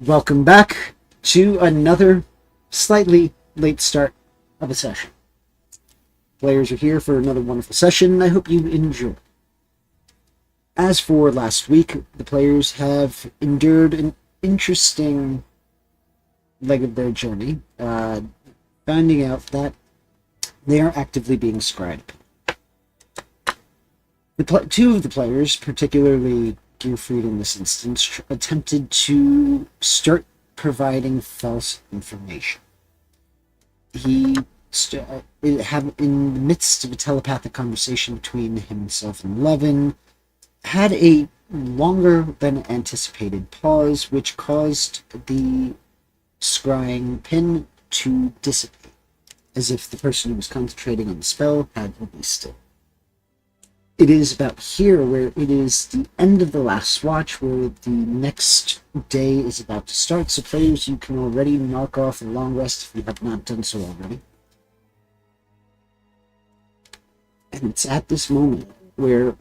Welcome back to another slightly late start of a session. Players are here for another wonderful session. I hope you enjoy. As for last week, the players have endured an interesting leg of their journey, finding out that they are actively being scribed. Two of the players, particularly Gearfried in this instance, attempted to start providing false information. He in the midst of a telepathic conversation between himself and Levin, had a longer than anticipated pause, which caused the scrying pin to dissipate, as if the person who was concentrating on the spell had released it. It is about here where it is the end of the last watch, where the next day is about to start. So players, you can already mark off a long rest if you have not done so already. And it's at this moment where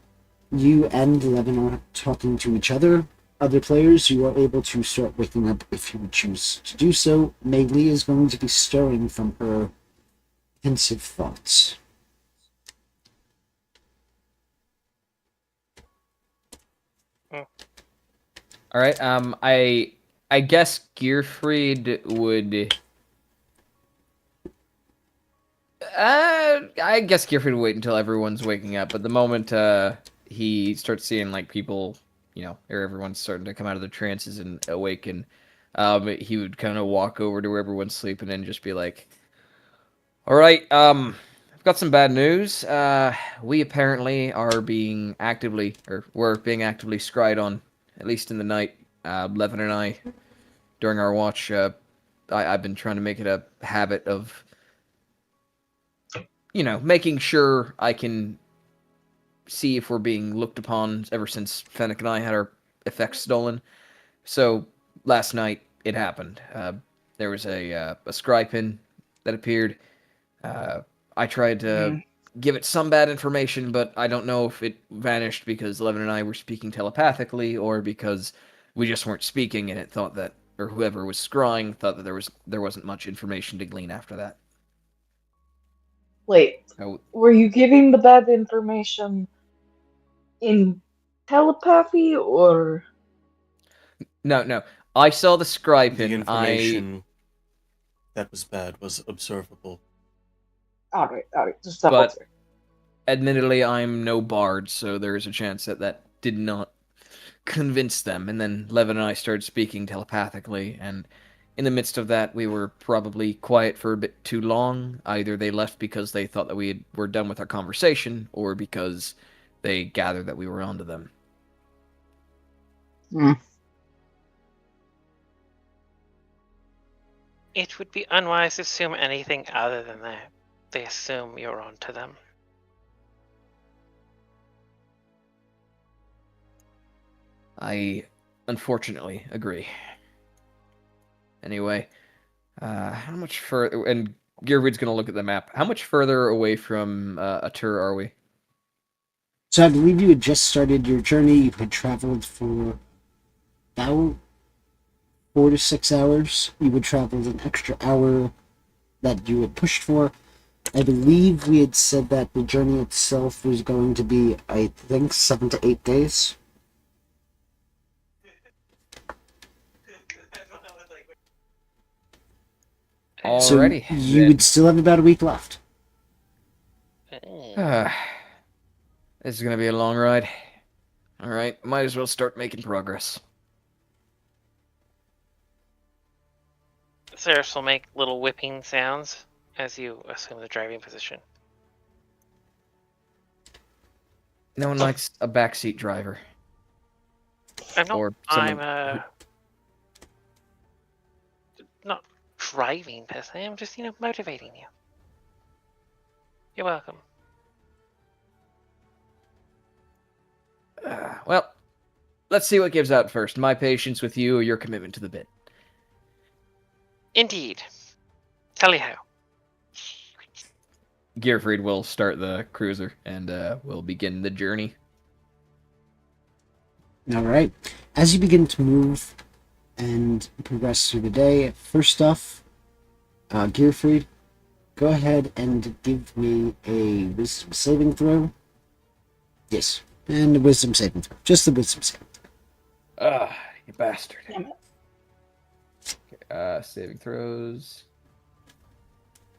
you and Levin are talking to each other. Other players, you are able to start waking up if you would choose to do so. Meili is going to be stirring from her pensive thoughts. All right. I guess Gearfried would. I guess Gearfried would wait until everyone's waking up. But the moment he starts seeing like people, or everyone's starting to come out of their trances and awaken, he would kind of walk over to where everyone's sleeping and just be like, "All right. I've got some bad news. We apparently are being actively, or we're being actively scried on, at least in the night. Levin and I, during our watch, I've been trying to make it a habit of, making sure I can see if we're being looked upon ever since Fennec and I had our effects stolen. So last night it happened. There was a scry pin that appeared. I tried to give it some bad information, but I don't know if it vanished because Levin and I were speaking telepathically or because we just weren't speaking and it thought that, or whoever was scrying thought that there wasn't much information to glean after that. Wait, were you giving the bad information in telepathy or? No. I saw the scry pin. The information that was bad was observable. Alright, just double check. Admittedly, I'm no bard, so there's a chance that did not convince them. And then Levin and I started speaking telepathically, and in the midst of that, we were probably quiet for a bit too long. Either they left because they thought that were done with our conversation, or because they gathered that we were onto them. It would be unwise to assume anything other than that. They assume you're onto them. I unfortunately agree. Anyway, how much further? And Gearwood's gonna look at the map. How much further away from Atur are we? So I believe you had just started your journey. You had traveled for about 4 to 6 hours. You would travel an extra hour that you had pushed for. I believe we had said that the journey itself was going to be, I think, 7 to 8 days. Alrighty. So you would still have about a week left. This is gonna be a long ride. Alright, might as well start making progress. Ceres will make little whipping sounds as you assume the driving position. No one likes a backseat driver. I'm not. Or I'm someone not driving per se. I'm just motivating you. You're welcome. Well, let's see what gives out first. My patience with you or your commitment to the bit. Indeed. Tell you how. Gearfried will start the cruiser and we'll begin the journey. All right. As you begin to move and progress through the day. First off, Gearfried, go ahead and give me a wisdom saving throw. Yes, and a wisdom saving throw. Just the wisdom saving throw. Ah, you bastard. Damn it. Saving throws.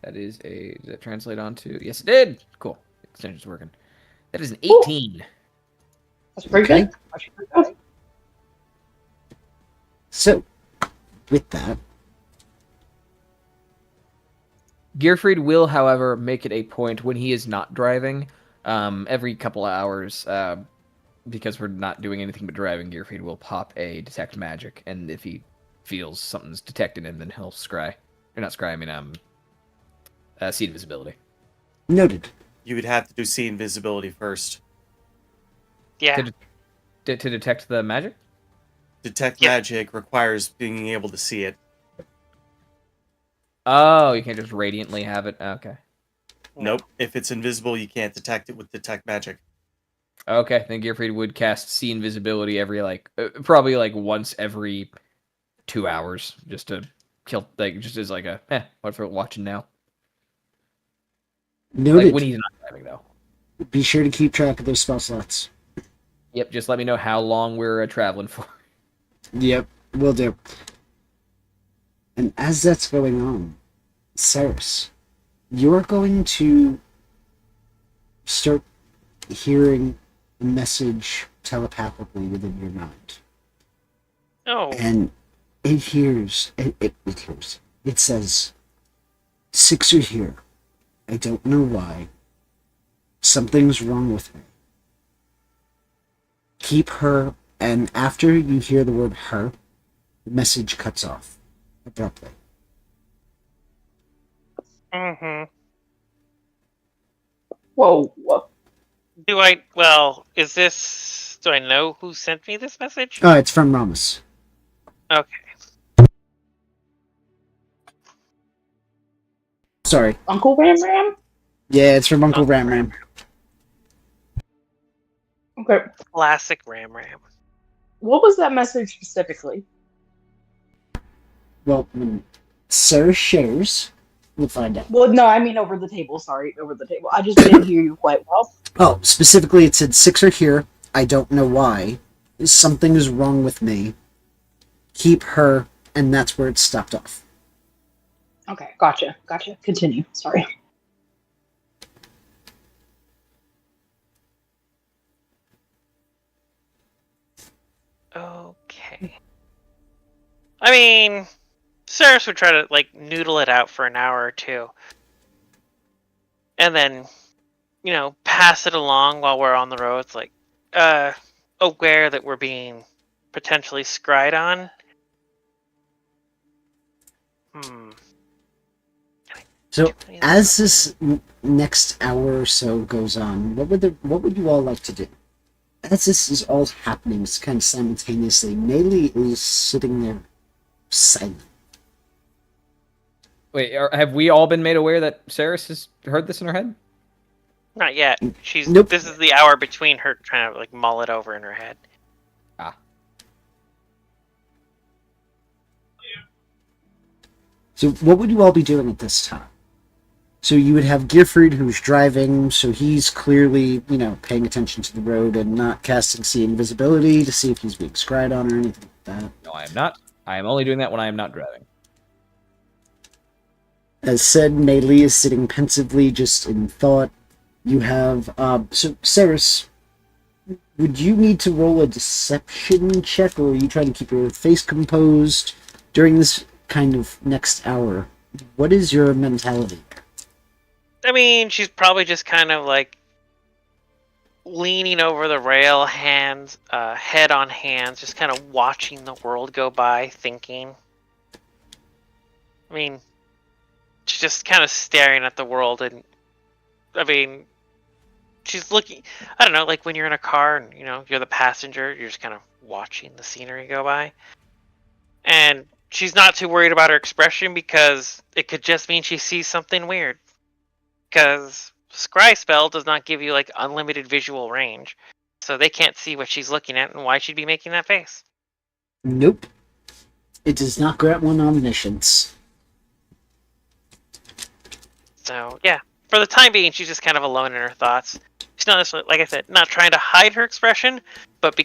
That is a. Does that translate onto? Yes, it did. Cool. Extension's working. That is an 18. That's pretty Okay. good. Actually, pretty good. So, with that, Gearfried will, however, make it a point when he is not driving, every couple of hours, because we're not doing anything but driving, Gearfried will pop a detect magic, and if he feels something's detecting him, then he'll scry. Or not scry, I mean, see invisibility. noted. You would have to do see invisibility first. Yeah. To detect the magic? Detect Yeah. magic requires being able to see it. Oh, you can't just radiantly have it? Okay. Nope. If it's invisible, you can't detect it with detect magic. Okay, then Gearfried would cast see invisibility every, probably, once every 2 hours, just to kill, just as, what for watching now? Noted. When he's not driving, though. Be sure to keep track of those spell slots. Yep, just let me know how long we're traveling for. Yep, will do. And as that's going on, Ceres, you're going to start hearing a message telepathically within your mind. Oh. And it hears, it says, 6 are here. I don't know why. Something's wrong with me. Keep her, and after you hear the word her, the message cuts off abruptly. Mm-hmm. Whoa, whoa. Do I? Well, is this? Do I know who sent me this message? Oh, it's from Ramos. Okay. Sorry. Uncle Ram Ram? Yeah, it's from Uncle Ram Ram. Okay. Classic Ram Ram. What was that message specifically? Well, when Sarah shares, we'll find out. Well, no, I mean over the table. Sorry, over the table. I just didn't hear you quite well. Oh, specifically, it said 6 are here. I don't know why. Something is wrong with me. Keep her, and that's where it stopped off. Okay, gotcha. Continue. Sorry. Okay. I mean, Ceres would try to noodle it out for an hour or two, and then, pass it along while we're on the road. It's aware that we're being potentially scryed on. So, as this next hour or so goes on, what would you all like to do? As this is all happening kind of simultaneously, Melee is sitting there silent. Wait, have we all been made aware that Ceres has heard this in her head? Not yet. She's. Nope. This is the hour between her trying to mull it over in her head. So what would you all be doing at this time? So you would have Gearfried, who's driving, so he's clearly, paying attention to the road and not casting see invisibility to see if he's being scryed on or anything like that. No, I am not. I am only doing that when I am not driving. As said, Melee is sitting pensively, just in thought. You have, so Ceres, would you need to roll a deception check, or are you trying to keep your face composed during this kind of next hour? What is your mentality? I mean, she's probably just kind of leaning over the rail, hands, head on hands, just kind of watching the world go by, thinking. I mean, she's just kind of staring at the world, and I mean, she's looking. I don't know, like when you're in a car and you're the passenger, you're just kind of watching the scenery go by, and she's not too worried about her expression because it could just mean she sees something weird. Because Scry spell does not give you unlimited visual range, so they can't see what she's looking at and why she'd be making that face. Nope. It does not grant one omniscience. So yeah, for the time being, she's just kind of alone in her thoughts. She's not necessarily, like I said, not trying to hide her expression, but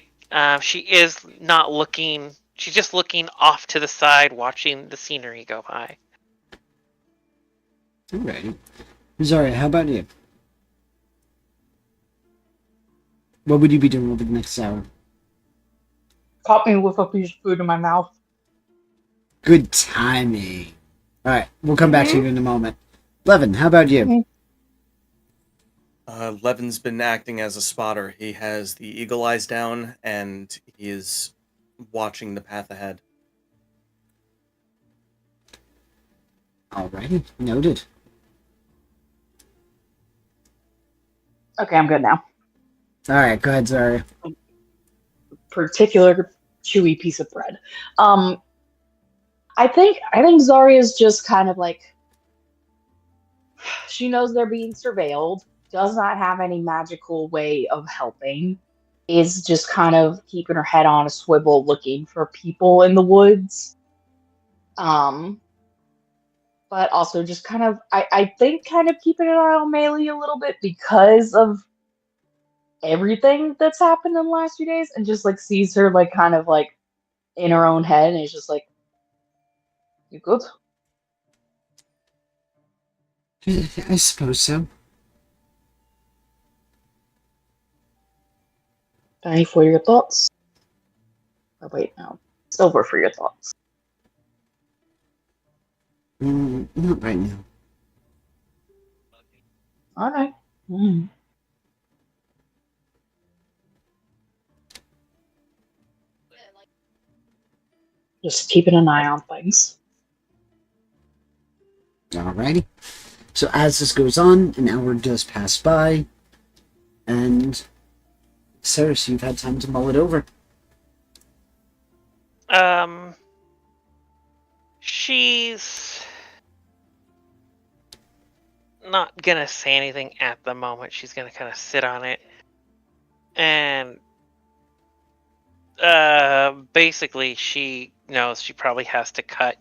she is not looking. She's just looking off to the side, watching the scenery go by. Alrighty. Zarya, how about you? What would you be doing over the next hour? Caught me with a piece of food in my mouth. Good timing. Alright, we'll come back to you in a moment. Levin, how about you? Levin's been acting as a spotter. He has the eagle eyes down, and he is watching the path ahead. Alrighty, noted. Okay, I'm good now. Alright, go ahead, Zarya. Particular chewy piece of bread. I think Zarya's just kind of like, she knows they're being surveilled, does not have any magical way of helping, is just kind of keeping her head on a swivel looking for people in the woods. But also just kind of, I think kind of keeping an eye on Melee a little bit because of everything that's happened in the last few days, and just like sees her like kind of like in her own head, and is just like, you good? I suppose so. Penny for your thoughts. Oh wait, no. Silver for your thoughts. Not right now. Alright. Just keeping an eye on things. Alrighty. So as this goes on, an hour does pass by, and Ceres, you've had time to mull it over. She's not gonna say anything at the moment. She's gonna kind of sit on it, and basically she knows she probably has to cut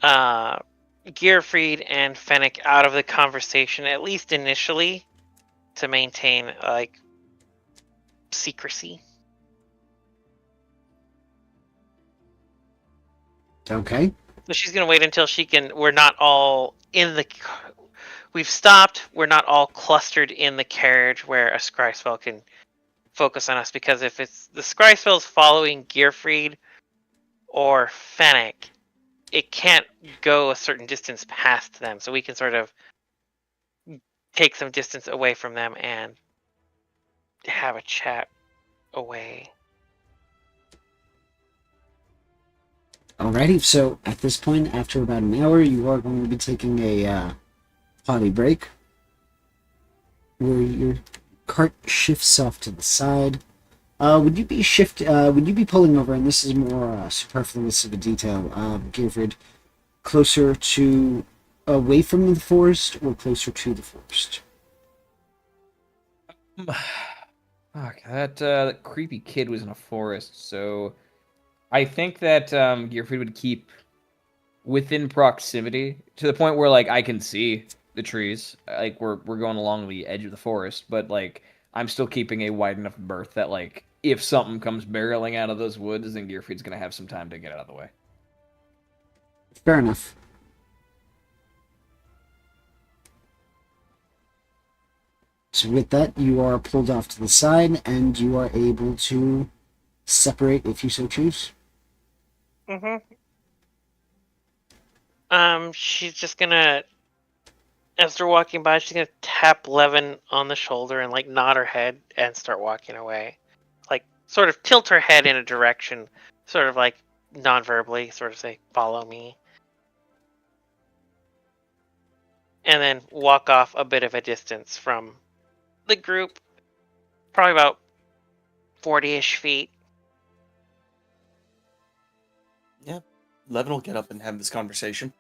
Gearfried and Fennec out of the conversation, at least initially, to maintain like secrecy. Okay. So she's gonna wait until she can. We're not all in the. We've stopped. We're not all clustered in the carriage where a Scryspell can focus on us. Because if it's the Scryspell's following Gearfried or Fennec, it can't go a certain distance past them. So we can sort of take some distance away from them and have a chat away. Alrighty, so at this point, after about an hour, you are going to be taking a potty break, where your cart shifts off to the side. Would you be pulling over? And this is more superfluous of a detail, Gearfried, closer to away from the forest or closer to the forest? Fuck, that creepy kid was in a forest, so I think that Gearfried would keep within proximity to the point where like I can see the trees. Like we're going along the edge of the forest, but like I'm still keeping a wide enough berth that like if something comes barreling out of those woods, then Gearfried's gonna have some time to get out of the way. Fair enough. So with that, you are pulled off to the side, and you are able to separate if you so choose. She's just gonna, as they're walking by, she's gonna tap Levin on the shoulder and like nod her head and start walking away. Like sort of tilt her head in a direction, sort of like non-verbally, sort of say, "Follow me." And then walk off a bit of a distance from the group, probably about 40-ish feet. Yeah, Levin will get up and have this conversation.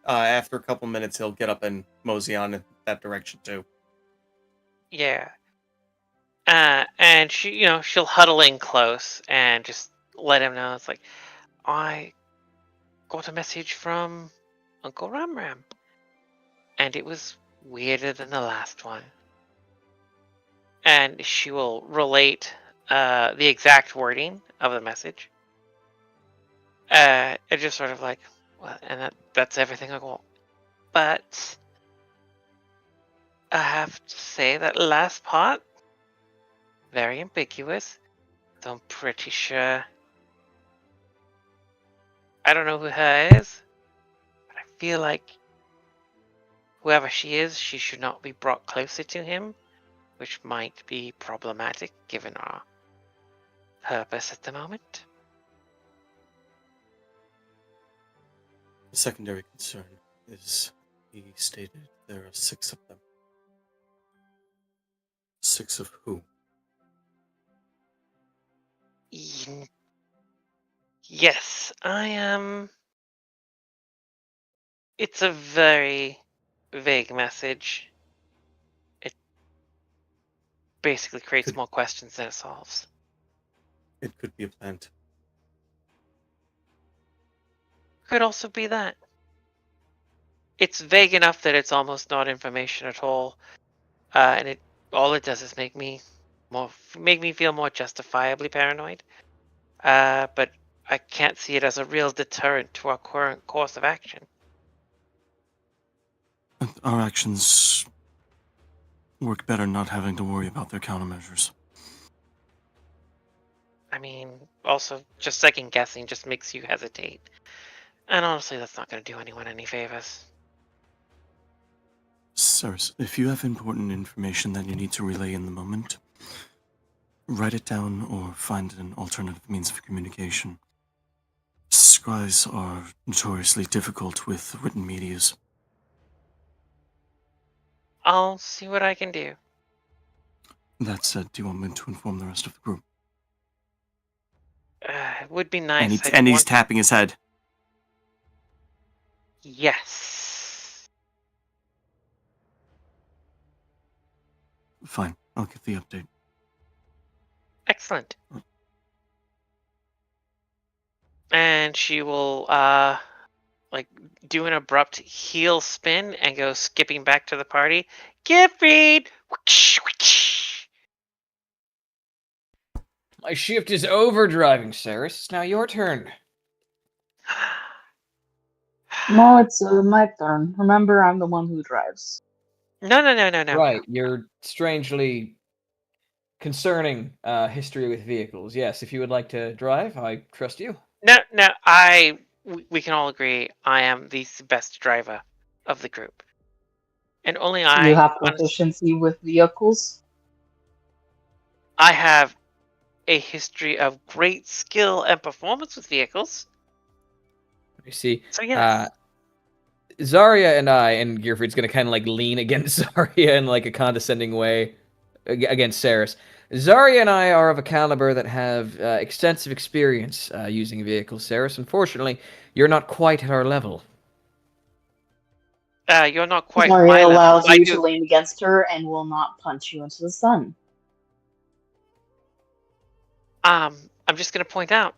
After a couple minutes, he'll get up and mosey on in that direction too. Yeah. And she, she'll huddle in close and just let him know it's like, I got a message from Uncle Ramram, and it was weirder than the last one. And she will relate the exact wording of the message. It's just sort of like, well, and that's everything I got. But I have to say that last part, very ambiguous. So I'm pretty sure. I don't know who her is, but I feel like whoever she is, she should not be brought closer to him, which might be problematic given our purpose at the moment. The secondary concern is he stated there are 6 of them. 6 of who? Yes, I am. It's a very vague message. It basically creates more questions than it solves. It could be a plant. Could also be that. It's vague enough that it's almost not information at all, and all it does is make me feel more justifiably paranoid. But I can't see it as a real deterrent to our current course of action. Our actions work better not having to worry about their countermeasures. I mean, also, just second guessing just makes you hesitate. And honestly, that's not going to do anyone any favors. Sirs, if you have important information that you need to relay in the moment, write it down or find an alternative means of communication. Scries are notoriously difficult with written medias. I'll see what I can do. That said, do you want me to inform the rest of the group? It would be nice. And he's tapping his head. Yes. Fine, I'll get the update. Excellent. And she will like do an abrupt heel spin and go skipping back to the party. Gifford! My shift is over, driving, Saris. It's now your turn. No, it's my turn. Remember, I'm the one who drives. No. Right, your strangely concerning history with vehicles. Yes, if you would like to drive, I trust you. No, we can all agree I am the best driver of the group. And only I... You have proficiency with vehicles? I have a history of great skill and performance with vehicles. You see, So yes. Zarya and I, and Gearfried's going to kind of like lean against Zarya in like a condescending way against Saris. Zarya and I are of a caliber that have extensive experience using vehicles, Saris. Unfortunately, you're not quite at our level. You're not quite Maria my level. allows you to lean against her and will not punch you into the sun. I'm just going to point out,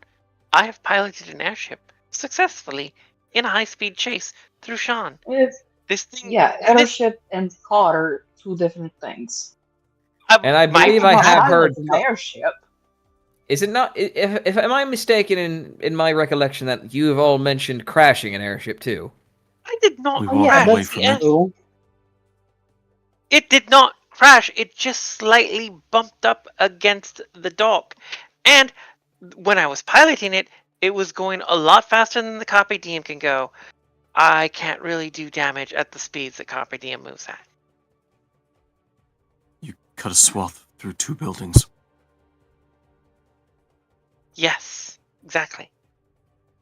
I have piloted an airship successfully in a high-speed chase through Shan. This thing... Yeah, airship and car are 2 different things. And I believe I have heard... an airship. Is it not... If am I mistaken in my recollection that you have all mentioned crashing an airship too? I did not crash the airship. It did not crash. It just slightly bumped up against the dock. And when I was piloting it, it was going a lot faster than the Carpe Diem can go. I can't really do damage at the speeds that Carpe Diem moves at. You cut a swath through 2 buildings. Yes, exactly.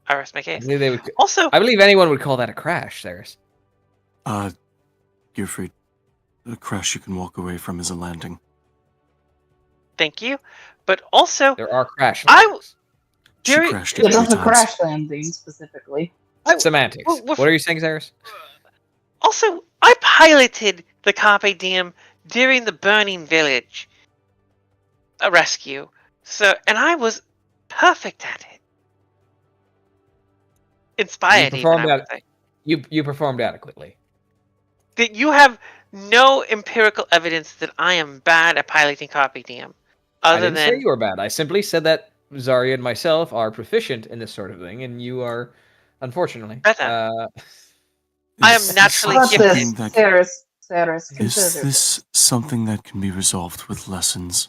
I rest my case. I believe anyone would call that a crash, Saris. Gearfried, a crash you can walk away from is a landing. Thank you. But also... There are crash landings. She crashed it doesn't crash landing, specifically. Semantics. What are you saying, Saris? Also, I piloted the Carpe Diem during the Burning Village rescue. And I was perfect at it. Inspired, even, performed I would say. You performed adequately. That you have no empirical evidence that I am bad at piloting copy DM. I Other didn't say than you were bad. I simply said that Zarya and myself are proficient in this sort of thing, and you are, unfortunately. Better. I am Is this naturally How about gifted. something this, that- Saris, Is consider this something that can be resolved with lessons?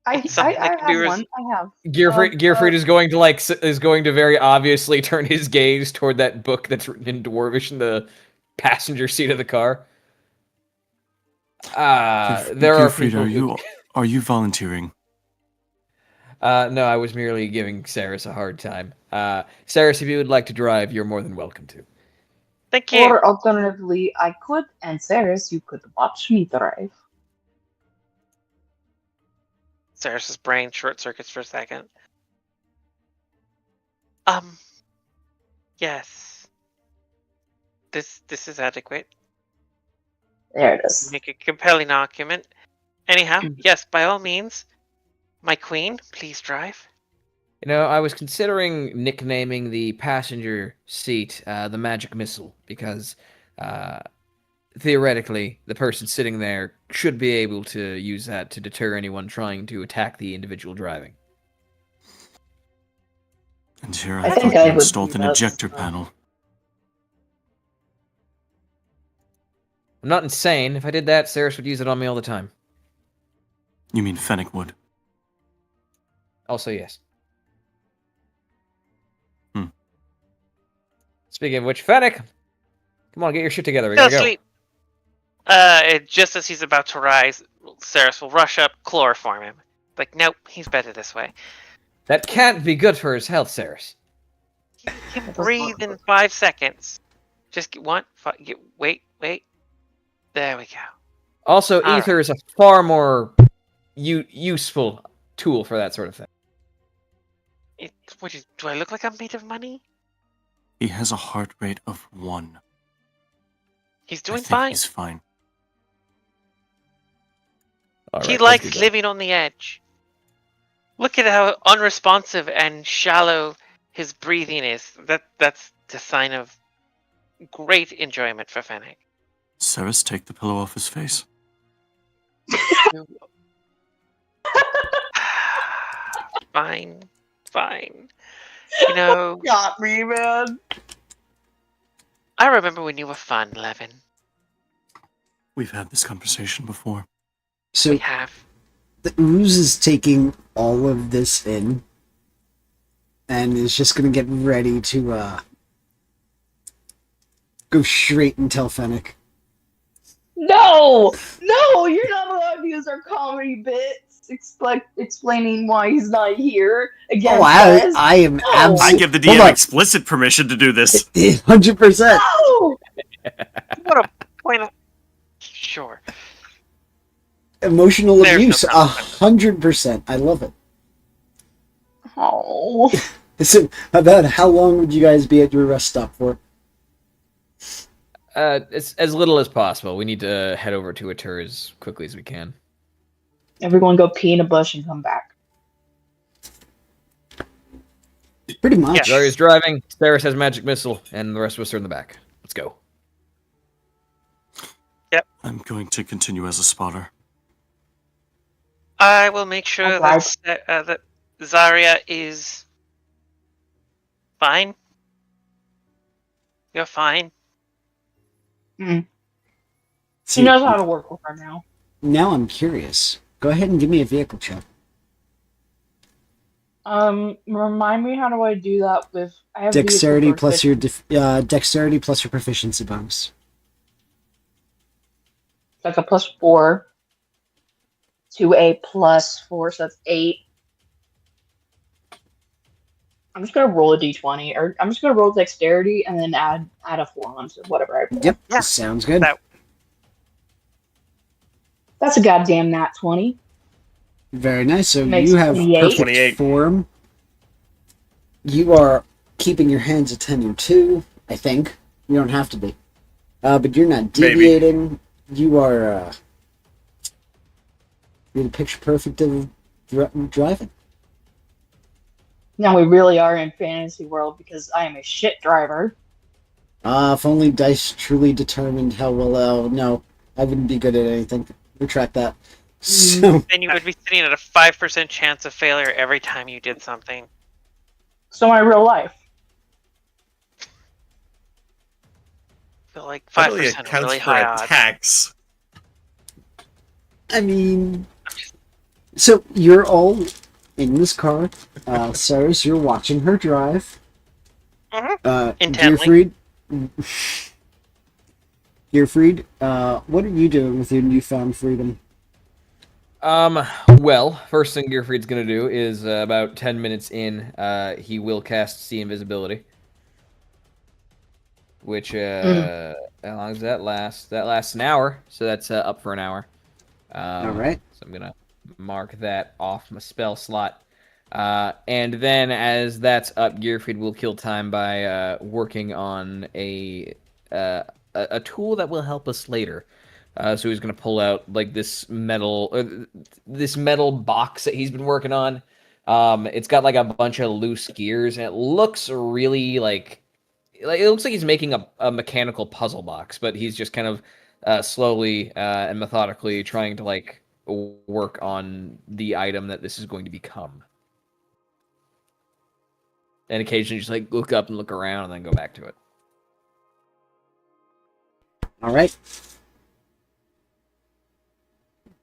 It's something that can be I have. Gearfried is going to is going to very obviously turn his gaze toward that book that's written in Dwarvish in the passenger seat of the car. There are Gearfried, people are you volunteering? No, I was merely giving Saris a hard time. Saris, if you would like to drive, you're more than welcome to. Thank you. Or alternatively, I could, and Saris, you could watch me drive. Saris's brain short circuits for a second. Yes. This is adequate. There it is. Make a compelling argument. Anyhow, yes, by all means. My queen, please drive. You know, I was considering nicknaming the passenger seat the Magic Missile because theoretically, the person sitting there should be able to use that to deter anyone trying to attack the individual driving. And here I I think thought I you would installed do an that. ejector panel. I'm not insane. If I did that, Saris would use it on me all the time. You mean Fennec would? Also, yes. Hmm. Speaking of which, Fennec, come on, get your shit together. We Go gotta go. sleep. Just as he's about to rise, Saris will rush up, chloroform him. Like, nope, he's better this way. That can't be good for his health, Saris. He can breathe in 5 seconds. Just get one. Wait. There we go. Also, All ether is a far more useful tool for that sort of thing. Do I look like I'm made of money? He has a heart rate of 1. He's I doing think fine. he's fine. All He right, let's likes do that. living on the edge. Look at how unresponsive and shallow his breathing is. That's the sign of great enjoyment for Fennec. Saris, take the pillow off his face. Fine. You know, Got me, man. I remember when you were fun, Levin. We've had this conversation before. So We have. the ooze is taking all of this in and is just gonna get ready to go straight and tell Fennec. No, you're not allowed to use our comedy bits explaining why he's not here against us. I am No. absolutely. I give the Hold DM on. explicit permission to do this. 100%. No! What a point of... Sure. Emotional There's no abuse. problem. 100%. I love it. Oh. So, about how long would you guys be at your rest stop for? It's as little as possible. We need to head over to Atur as quickly as we can. Everyone go pee in a bush and come back. Pretty much. Yeah. Zarya's driving, Saris has magic missile, and the rest of us are in the back. Let's go. I'm going to continue as a spotter. I will make sure Okay. that Zarya is fine. You're fine. She See, knows how to work with her now. now I'm curious. Go ahead and give me a vehicle check. Remind me, how do I do that with... I have Dexterity vehicle plus your proficiency. dexterity plus your proficiency bonus. Like a +4 to a +4, so that's 8. I'm just gonna roll a d20, or I'm just gonna roll dexterity and then add a 4 on to whatever I roll. Yep, Yeah. sounds good. That- That's a goddamn nat 20. Very nice. So Makes you have 28. perfect 28. form. You are keeping your hands at 10 and 2, I think. You don't have to be. But you're not Maybe. deviating. You are, you're the picture perfect of driving. Now we really are in fantasy world because I am a shit driver. If only dice truly determined how well. No, I wouldn't be good at anything. Retract that. So, Then you would be sitting at a 5% chance of failure every time you did something. So my real life. I feel like That really 5% accounts really for high odds. attacks. I mean, so you're all in this car. Cyrus, you're watching her drive. Intently. Gearfried, what are you doing with your newfound freedom? Well, first thing Gearfried's gonna do is about 10 minutes in, he will cast See Invisibility. Which, how long does that last? That lasts an hour, so that's up for an hour. All right. So I'm gonna mark that off my spell slot. And then as that's up, Gearfried will kill time by working on a tool that will help us later. So he's gonna pull out like this metal box that he's been working on. It's got like a bunch of loose gears, and it looks really like it looks like he's making a mechanical puzzle box, but he's just kind of slowly and methodically trying to like work on the item that this is going to become. And occasionally just like look up and look around and then go back to it. All right.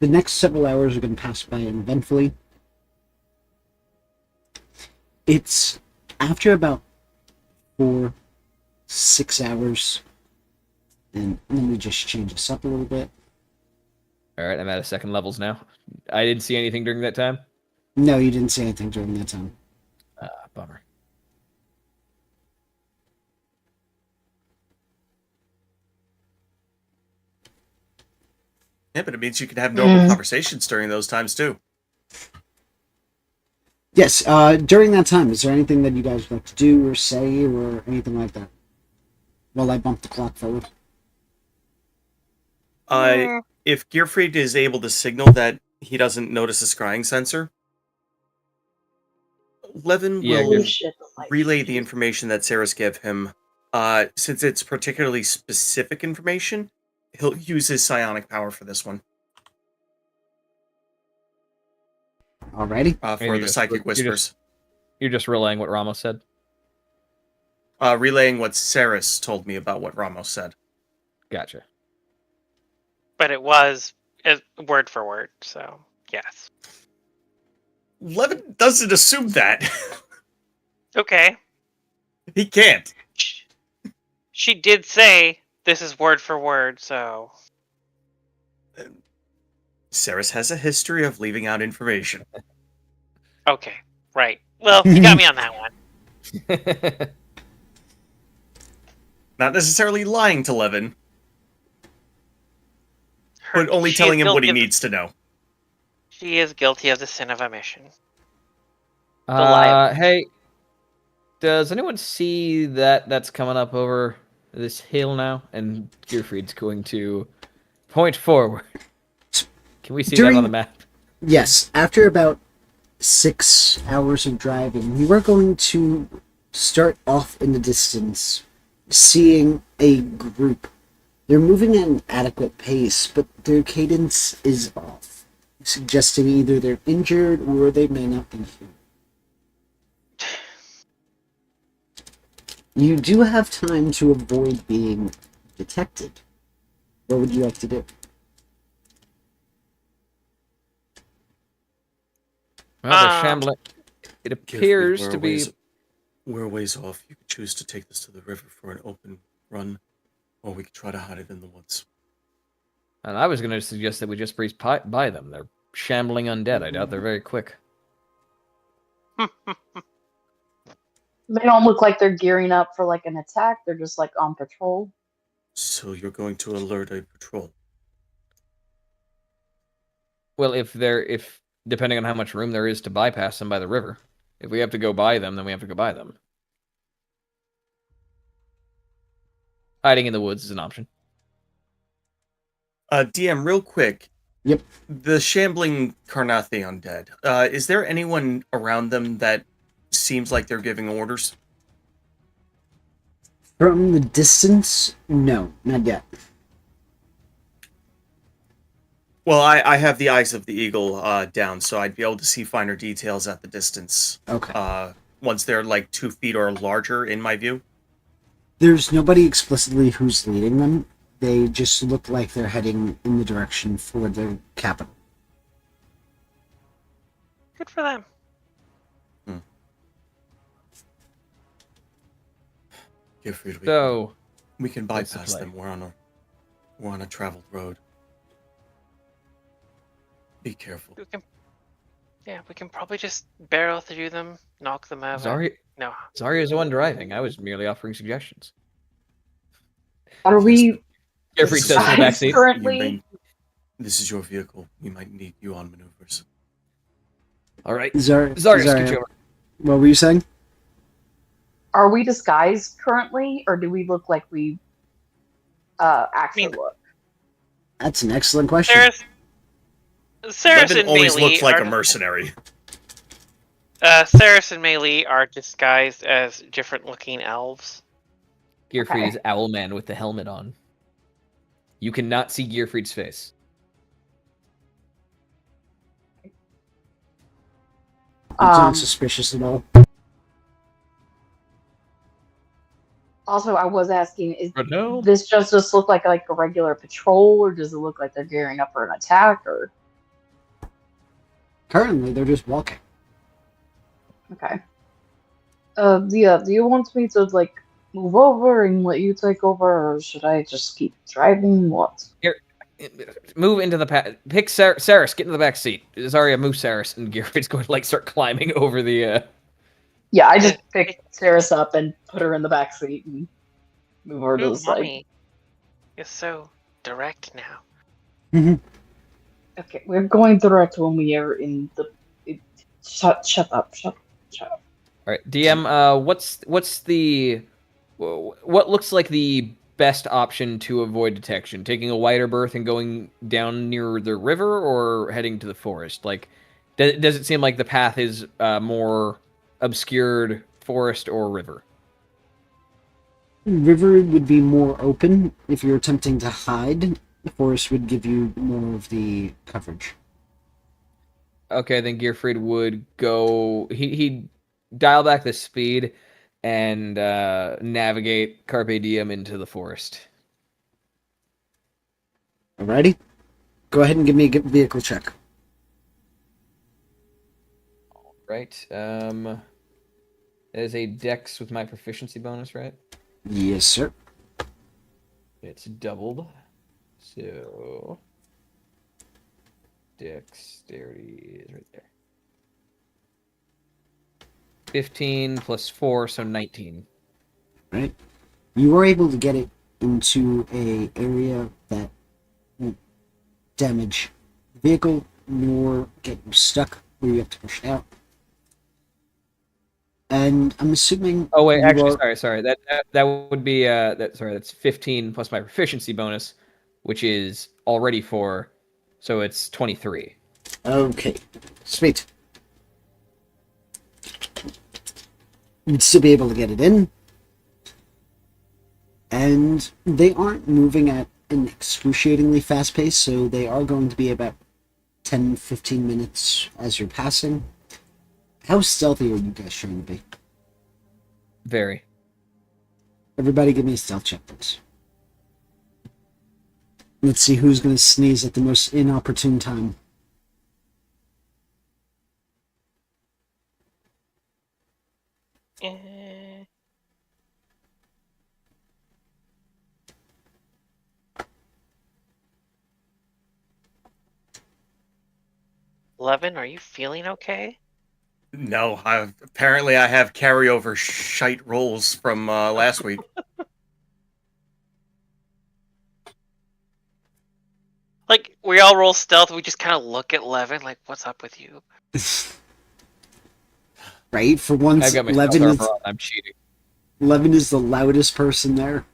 The next several hours are going to pass by uneventfully. It's after about 4-6 hours, and let me just change this up a little bit. All right, I'm at a second levels now. I didn't see anything during that time. No, you didn't say anything during that time. Bummer. Yeah, but it means you can have normal conversations during those times too. Yes, during that time, is there anything that you guys would like to do or say or anything like that? While I bump the clock forward. If Gearfried is able to signal that he doesn't notice a scrying sensor, Levin Yeah, will Oh shit, the light. relay the information that Saris gave him. Since it's particularly specific information, he'll use his psionic power for this one. Alrighty. For the psychic whispers. You're just relaying what Ramos said. Relaying what Saris told me about what Ramos said. Gotcha. But it was word for word, so yes. Levin doesn't assume that. Okay. He can't. She did say this is word for word, so Saris has a history of leaving out information. okay, right. Well, you got me on that one. Not necessarily lying to Levin, but only She telling is him what he guilty of- needs to know. She is guilty of the sin of omission. Lie. Hey, does anyone see that's coming up over this hill now? And Gearfried's going to point forward. Can we see that on the map? Yes, after about 6 hours of driving, we were going to start off in the distance, seeing a group. They're moving at an adequate pace, but their cadence is off, suggesting either they're injured or they may not be here. You do have time to avoid being detected. What would you like to do? Well, they're shambling. It appears to be. We're a ways off. You could choose to take this to the river for an open run, or we could try to hide it in the woods. And I was going to suggest that we just breeze by them. They're shambling undead. I doubt they're very quick. They don't look like they're gearing up for like an attack. They're just like on patrol. So you're going to alert a patrol. Well, if depending on how much room there is to bypass them by the river, if we have to go by them, then we have to go by them. Hiding in the woods is an option. DM, real quick. Yep. The shambling Karnathi undead. Is there anyone around them that seems like they're giving orders? From the distance, no, not yet. Well, I have the eyes of the eagle down, so I'd be able to see finer details at the distance. Okay. Once they're like 2 feet or larger in my view. There's nobody explicitly who's leading them. They just look like they're heading in the direction for the capital. Good for them. Gifford, So, we can what's the bypass play? them. We're on a traveled road. Be careful. We can probably just barrel through them, knock them over. No. Zarya's the one driving. I was merely offering suggestions. Are we Jeffrey says in the Guys, backseat. currently? This is your vehicle. We might need you on maneuvers. All right. Zarya, Zarya, scooch over. what were you saying? Are we disguised currently, or do we look like we actually mean- look? That's an excellent question. Saris Levin and always Melee looks like are, a mercenary. Saris and Melee are disguised as different-looking elves. Gearfried Okay. is Owlman with the helmet on. You cannot see Gearfried's face. It's not suspicious at all. Also, I was asking, is But no. this just look like a regular patrol, or does it look like they're gearing up for an attack? Or Currently, they're just walking. okay, do you want me to like move over and let you take over, or should I just keep driving? What? Move into the pick Saris, get into the back seat. Zarya, move Saris, and Gearfried's going to like start climbing over the. Yeah, I just picked Saris up and put her in the back seat and move her to Ooh, the side. mommy. You're so direct now. Okay, we're going direct when we are in the. Shut up! Shut up! All right, DM. What's the what looks like the best option to avoid detection? Taking a wider berth and going down near the river, or heading to the forest? Like, does it seem like the path is more obscured, forest or river? River would be more open if you're attempting to hide. The forest would give you more of the coverage. Okay, then Gearfried would go. He'd dial back the speed and navigate Carpe Diem into the forest. Alrighty? Go ahead and give me a vehicle check. Right. That is a dex with my proficiency bonus, right? Yes, sir. It's doubled. So dexterity is right there. 15 plus 4, so 19. Right? You are able to get it into a area that won't damage the vehicle nor get you stuck where you have to push it out. And I'm assuming. Oh wait, you actually, are- sorry. That would be that's 15 plus my proficiency bonus, which is already 4, so it's 23. Okay, sweet. You'd still be able to get it in. And they aren't moving at an excruciatingly fast pace, so they are going to be about 10-15 minutes as you're passing. How stealthy are you guys trying to be? Very. Everybody give me a stealth check, please. Let's see who's going to sneeze at the most inopportune time. Eh. 11, are you feeling okay? No, apparently I have carryover shite rolls from last week. Like, we all roll stealth, we just kind of look at Levin, like, what's up with you? Right? For once, I've got my Levin stealth is, armor on. I'm cheating. Levin is the loudest person there.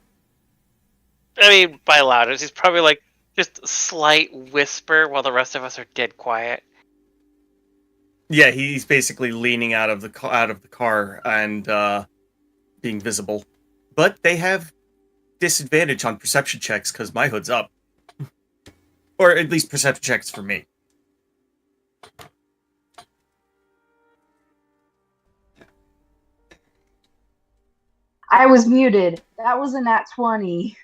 I mean, by loudest, he's probably like just slight whisper while the rest of us are dead quiet. Yeah, he's basically leaning out of the car and being visible. But they have disadvantage on perception checks because my hood's up, or at least perception checks for me. I was muted. That was a nat 20.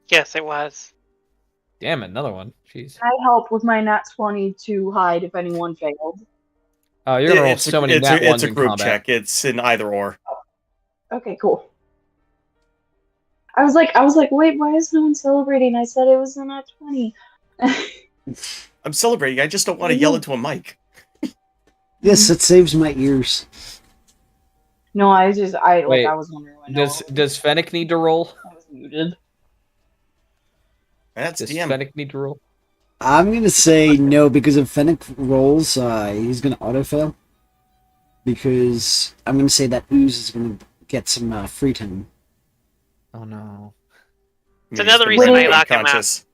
Yes, it was. Damn it, another one. Jeez. I help with my nat 20 to hide if anyone failed. Oh, you're gonna roll It's so a, many it's nat a, ones it's a in group combat. check. It's an either or. Okay, cool. I was like, wait, why is no one celebrating? I said it was a nat 20. I'm celebrating. I just don't want to yell into a mic. Yes, it saves my ears. No, I Wait, was wondering why Does Fennec need to roll? I was muted. That's Does DM. Fennec need to roll? I'm gonna say no because if Fennec rolls, he's gonna autofail. Because I'm gonna say that Ooze is gonna get some free time. Oh no. It's another reason I lock him out. Unconscious.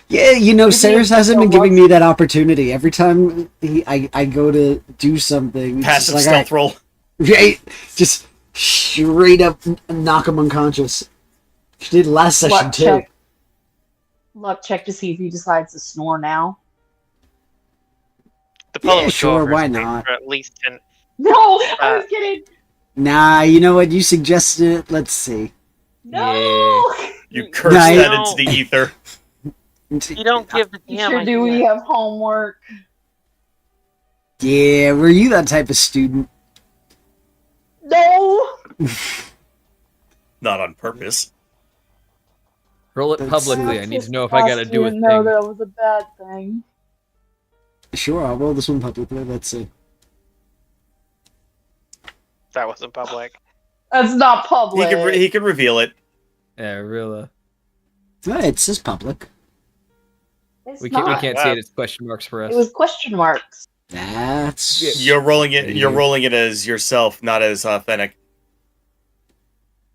Yeah, you know, Maybe Sarah's it's hasn't the been giving me that opportunity. Every time I go to do something, it's Passive just stealth roll. right, just straight up knock him unconscious. She did last session Luck too. check. Luck check to see if he decides to snore now. The Polo Yeah, would sure, go over his why face not? for at least 10. No, I was kidding. Nah, you know what? You suggested it. Let's see. No. You curse Nice. that into the ether. You don't give the DM Sure, do we idea. have homework? Yeah, were you that type of student? No. Not on purpose. Roll it That's- publicly. I need to know if I gotta do a No, thing. that was a bad thing. Sure, I'll roll this one publicly. Let's see. That wasn't public. That's not public. He can reveal it. Yeah, real. It says public. It's We not. can't see it. It's question marks for us. It was question marks. That's You're rolling it. You're rolling it as yourself, not as Fennec.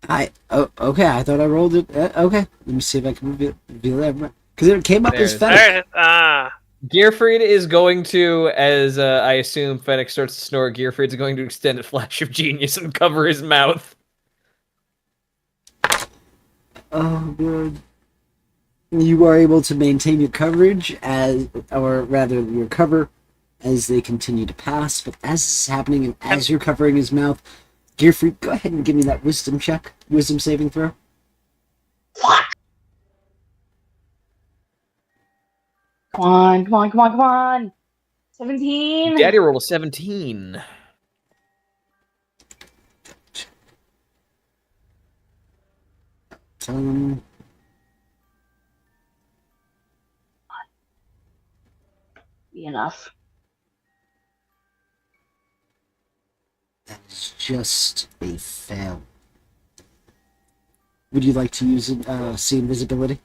okay. I thought I rolled it. Okay, let me see if I can reveal that because it came up as There Fennec. There it is. Gearfried is going to, as I assume Fennec starts to snore, Gearfried's going to extend a flash of genius and cover his mouth. Oh, good. You are able to maintain your coverage or rather your cover, as they continue to pass. But as this is happening and as you're covering his mouth, Gearfried, go ahead and give me that wisdom saving throw. Come on, come on, come on, come on. 17. Daddy rolled a 17. Be enough. That is just a fail. Would you like to use see invisibility?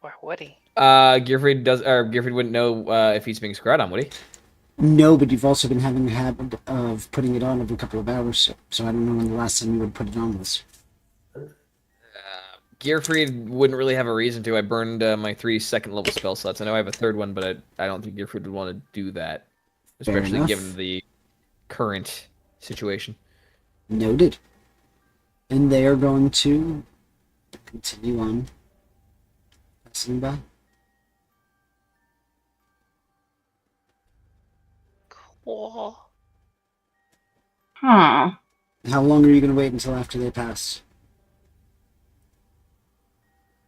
Why would he? Gearfried wouldn't know if he's being scryed on, would he? No, but you've also been having a habit of putting it on every couple of hours, so I don't know when the last time you would put it on was. Gearfried wouldn't really have a reason to. I burned my 3 second level spell slots. I know I have a third one, but I don't think Gearfried would want to do that, Fair especially enough. given the current situation. Noted. And they are going to continue on passing by. Cool. Huh. How long are you going to wait until after they pass?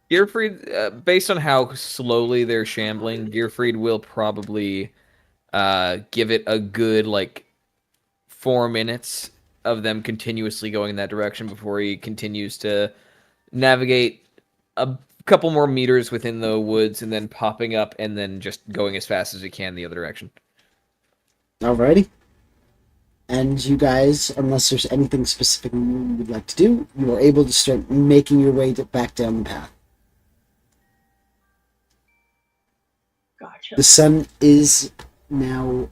Gearfried, based on how slowly they're shambling, Gearfried will probably give it a good, 4 minutes of them continuously going in that direction before he continues to navigate a couple more meters within the woods and then popping up and then just going as fast as he can the other direction. Alrighty. And you guys, unless there's anything specific you would like to do, you are able to start making your way back down the path. Gotcha. The sun is now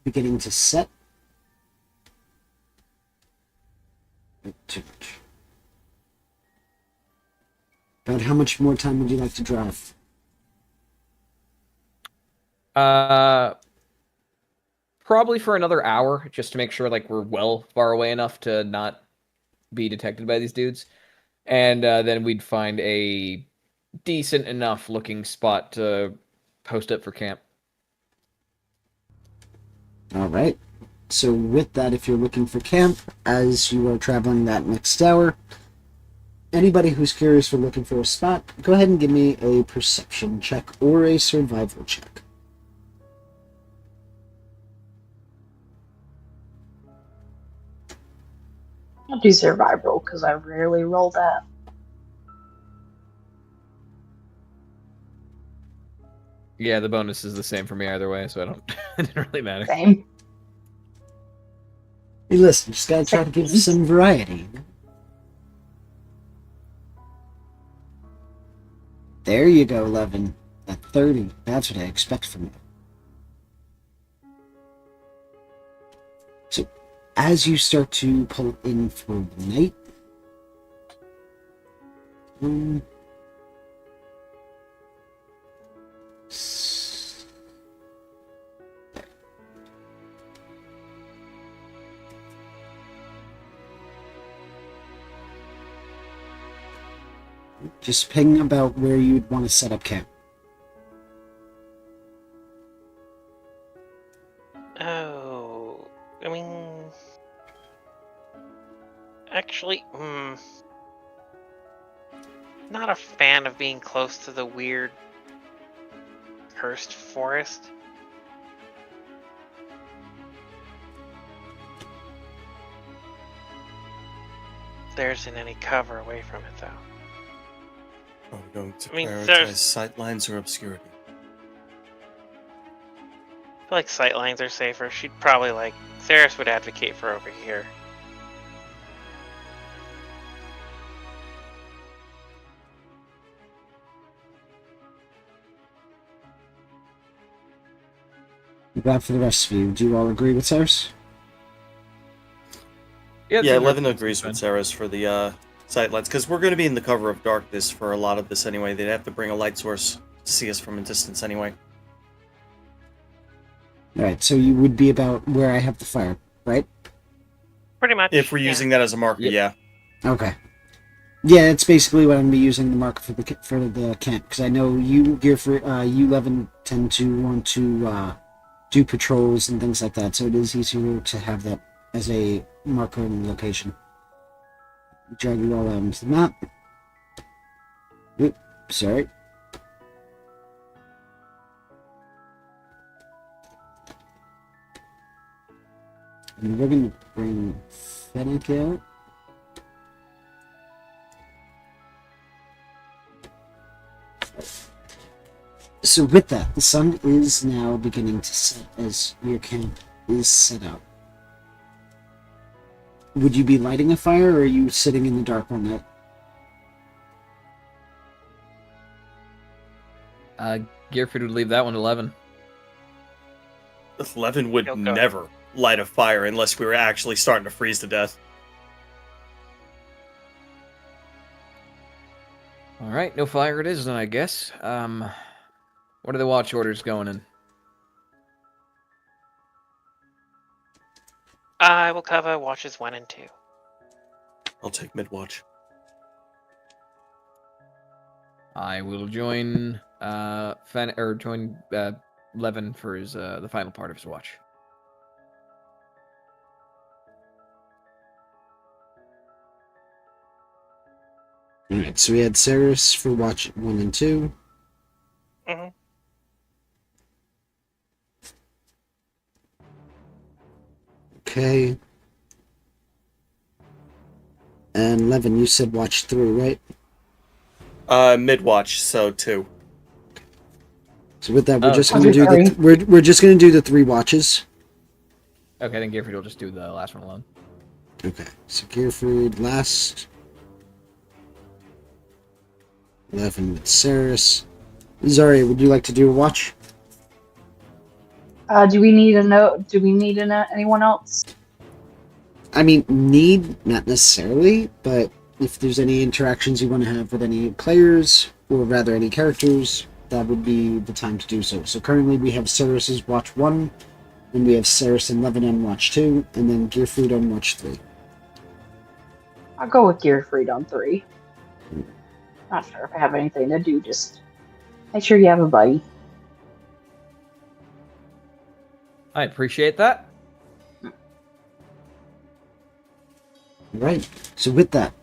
beginning to set. About how much more time would you like to drive? Probably for another hour, just to make sure like we're well far away enough to not be detected by these dudes, and then we'd find a decent enough looking spot to post up for camp. All right. So with that, if you're looking for camp as you are traveling that next hour, anybody who's curious or looking for a spot, go ahead and give me a perception check or a survival check. I'll do survival because I rarely roll that. Yeah, the bonus is the same for me either way, so I don't. It didn't really matter. Same. Hey, listen, just gotta try to give some variety. There you go, 11. At 30. That's what I expect from you. So, as you start to pull in for the night, just ping about where you'd want to set up camp. Oh, I mean, actually, not a fan of being close to the weird cursed forest. There isn't any cover away from it, though. Are we going to I mean, prioritize there's- sightlines or obscurity? I feel like sightlines are safer. She'd probably Ceres would advocate for over here. Bad for the rest of you. Do you all agree with Cyrus? Yeah, the 11 reference agrees is with fine. Sarah's for the sightlines, because we're going to be in the cover of darkness for a lot of this anyway. They'd have to bring a light source to see us from a distance anyway. Alright, so you would be about where I have the fire, right? Pretty much. If we're yeah. using that as a marker, Yep. yeah. Okay. Yeah, it's basically what I'm gonna be using the marker for the camp, because I know you, you 11 tend to want to do patrols and things like that, so it is easier to have that as a marker in the location. Drag you all out into the map. Oop, sorry. And we're gonna bring Fennec out. So with that, the sun is now beginning to set as your camp is set up. Would you be lighting a fire, or are you sitting in the dark all night? Gearfried would leave that one to 11. 11 would He'll go. never light a fire unless we were actually starting to freeze to death. All right, no fire it is then, I guess. What are the watch orders going in? I will cover watches 1 and 2. I'll take mid-watch. I will join join Levin for his the final part of his watch. Alright, so we had Ceres for watch 1 and 2. Mm-hmm. Okay. And Levin, you said watch 3, right? Mid-watch, so 2. So with that, we're Oh, just I'll gonna do do we're just gonna do the 3 watches. Okay, then Gearfried will just do the last one alone. Okay, so Gearfried last. 11 with Ceres. Zarya, would you like to do a watch? Do we need a note? Do we need anyone else? I mean, need, not necessarily, but if there's any interactions you want to have with any players, or rather any characters, that would be the time to do so. So currently we have Ceres's Watch 1, then we have Ceres and Levin on Watch 2, and then Gearfried on Watch 3. I'll go with Gearfried on 3. Not sure if I have anything to do, just make sure you have a buddy. I appreciate that. Right. So with that,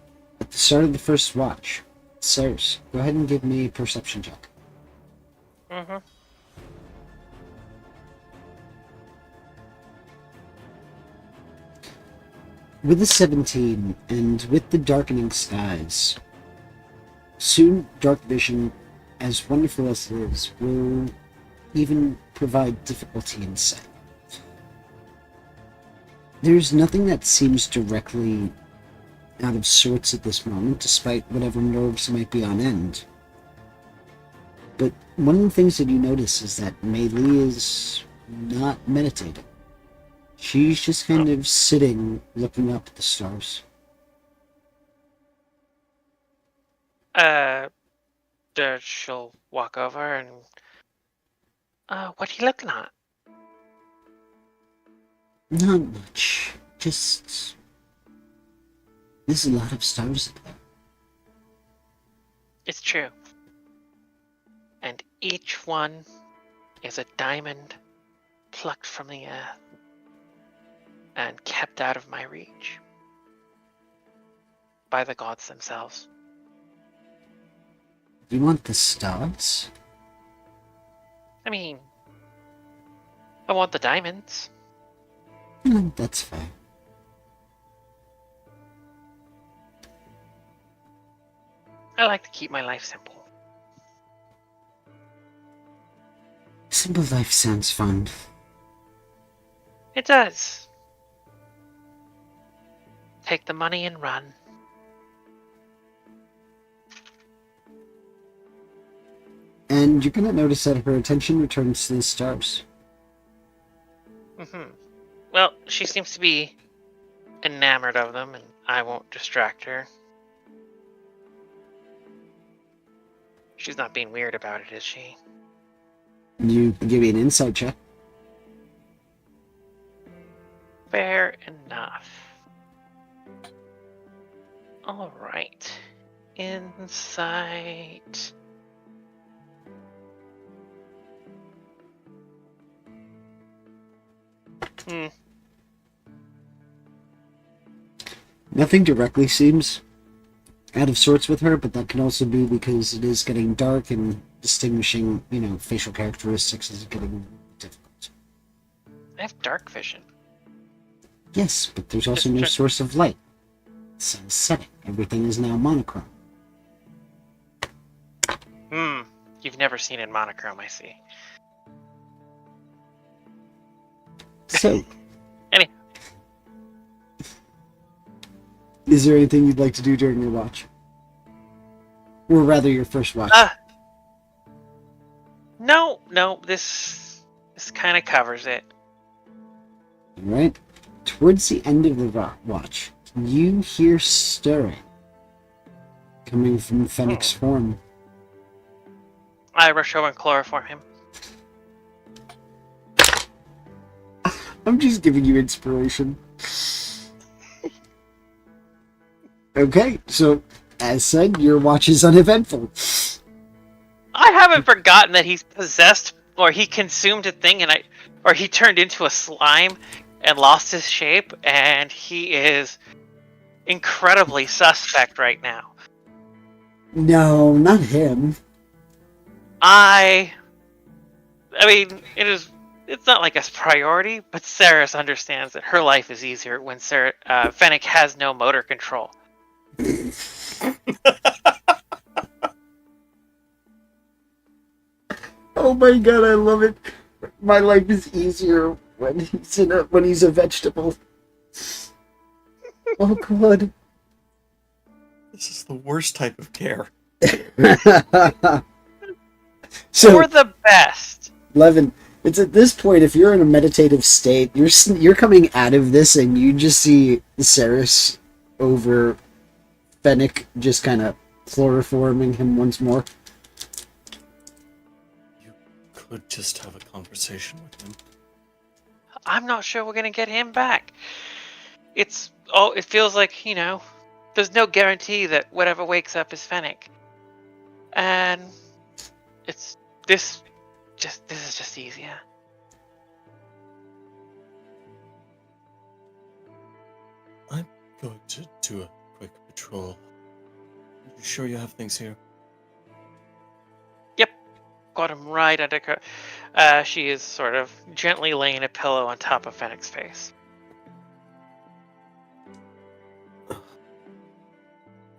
at the start of the first watch, Ceres, go ahead and give me a perception check. Mm-hmm. With the 17, and with the darkening skies, soon dark vision, as wonderful as it is, will even provide difficulty in sight. There's nothing that seems directly out of sorts at this moment, despite whatever nerves might be on end. But one of the things that you notice is that Mei Li is not meditating. She's just kind of sitting, looking up at the stars. She'll walk over and... what are you looking at? Not much. Just... There's a lot of stars up there. It's true. And each one is a diamond plucked from the earth and kept out of my reach by the gods themselves. You want the stars? I mean, I want the diamonds. That's fair. I like to keep my life simple. Simple life sounds fun. It does. Take the money and run. And you're gonna notice that her attention returns to the stars. Mm-hmm. Well, she seems to be enamored of them, and I won't distract her. She's not being weird about it, is she? You give me an insight check. Fair enough. Alright. Insight. Nothing directly seems out of sorts with her, but that can also be because it is getting dark and distinguishing, facial characteristics is getting difficult. I have dark vision. Yes, but there's also Just no check. source of light. Sun's setting. Everything is now monochrome. You've never seen in monochrome, I see. So, Any- is there anything you'd like to do during your watch? Or rather, your first watch? No, this kind of covers it. Alright. Towards the end of the watch, you hear stirring coming from Fennec's form. I rush over and chloroform him. I'm just giving you inspiration. Okay, so as said, your watch is uneventful. I haven't forgotten that he's possessed, or he consumed a thing, or he turned into a slime and lost his shape, and he is incredibly suspect right now. No, not him. I mean, it's not like a priority, but Ceres understands that her life is easier when Fennec has no motor control. Oh my god, I love it. My life is easier when he's a vegetable. Oh god. This is the worst type of care. So, We're the best. Levin, it's at this point, if you're in a meditative state, you're coming out of this and you just see Ceres over Fennec just kind of chloroforming him once more. could just have a conversation with him. I'm not sure we're gonna get him back. It feels like, there's no guarantee that whatever wakes up is Fennec. And this is just easier. I'm going to do a quick patrol. You sure you have things here? Yep. Got him right under her. She is sort of gently laying a pillow on top of Fennec's face. By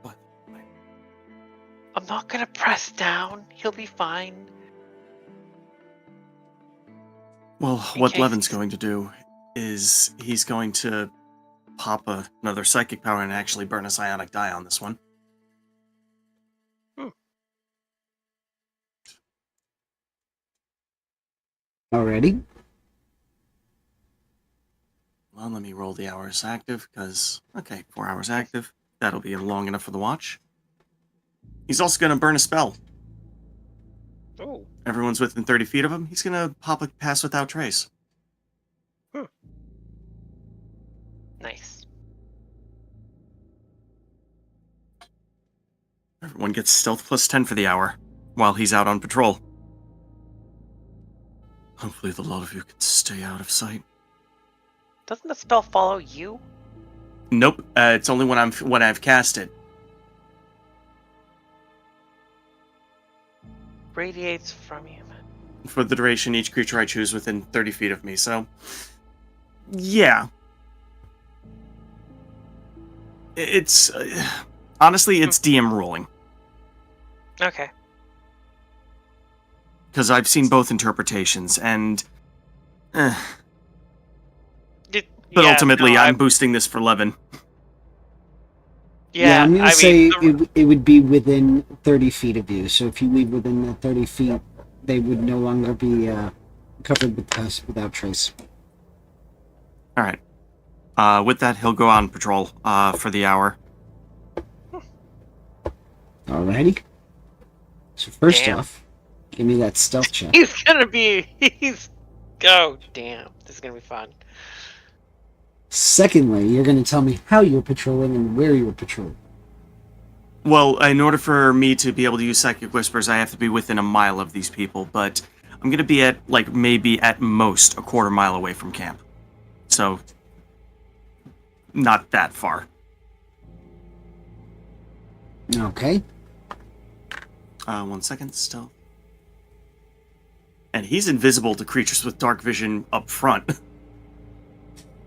the way, I'm not gonna press down. He'll be fine. well, In what case- Levin's going to do is he's going to pop another psychic power and actually burn a psionic die on this one. Already? Well, let me roll the hours active, because, okay, 4 hours active. That'll be long enough for the watch. He's also going to burn a spell. Oh. Everyone's within 30 feet of him. He's going to pop a pass without trace. Nice. Everyone gets stealth plus 10 for the hour, while he's out on patrol. Hopefully the lot of you can stay out of sight. Doesn't the spell follow you? Nope, it's only when I've cast it. Radiates from you. For the duration, each creature I choose within 30 feet of me, so... yeah. It's... honestly, it's DM ruling. Okay. Because I've seen both interpretations, and... but Yeah, ultimately, no, I'm boosting this for Levin. Yeah, I'm gonna I say mean, it would be within 30 feet of you. So if you leave within that 30 feet, they would no longer be covered with pass without trace. Alright. With that, he'll go on patrol for the hour. Alrighty. So first Damn. off, give me that stealth check. oh damn, this is gonna be fun. Secondly, you're going to tell me how you're patrolling and where you're patrolling. Well, in order for me to be able to use Psychic Whispers, I have to be within a mile of these people, but I'm gonna be at, maybe at most a quarter mile away from camp. So, not that far. Okay. 1 second, still. And he's invisible to creatures with dark vision up front.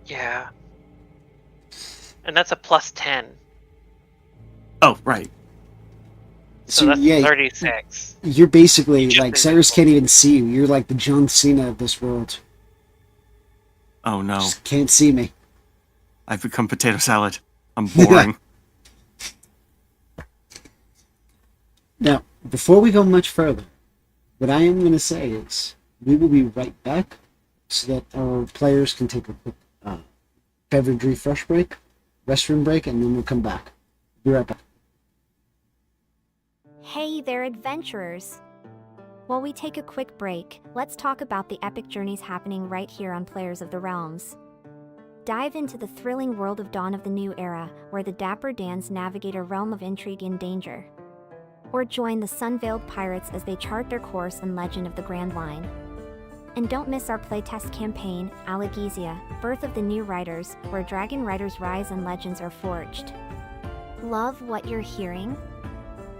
Yeah. And that's a plus 10. Oh, right. So that's yeah, 36. you're basically Just like Cyrus can't even see you. You're like the John Cena of this world. Oh no. Just can't see me. I've become potato salad. I'm boring. Now, before we go much further, what I am going to say is we will be right back so that our players can take a quick beverage refresh break, restroom break, and then we'll come back. Be right back. Hey there, adventurers! While we take a quick break, let's talk about the epic journeys happening right here on Players of the Realms. Dive into the thrilling world of Dawn of the New Era, where the Dapper Dans navigate a realm of intrigue and danger. Or join the Sun-Veiled Pirates as they chart their course in Legend of the Grand Line. And don't miss our playtest campaign, Allegesia, Birth of the New Riders, where Dragon Riders rise and legends are forged. Love what you're hearing?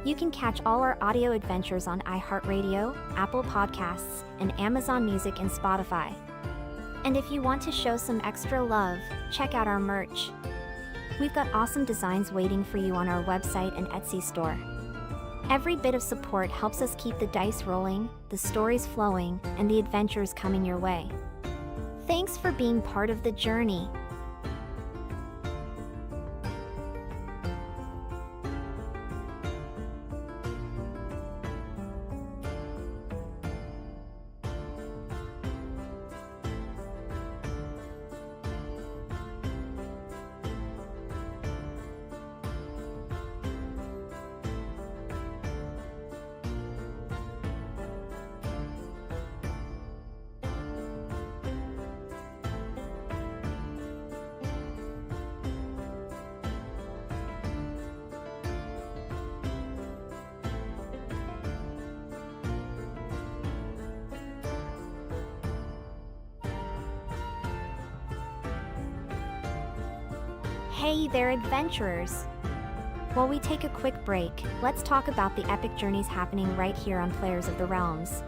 You can catch all our audio adventures on iHeartRadio, Apple Podcasts, and Amazon Music and Spotify. And if you want to show some extra love, check out our merch. We've got awesome designs waiting for you on our website and Etsy store. Every bit of support helps us keep the dice rolling, the stories flowing, and the adventures coming your way. Thanks for being part of the journey. Hey there, adventurers! While we take a quick break, let's talk about the epic journeys happening right here on Players of the Realms.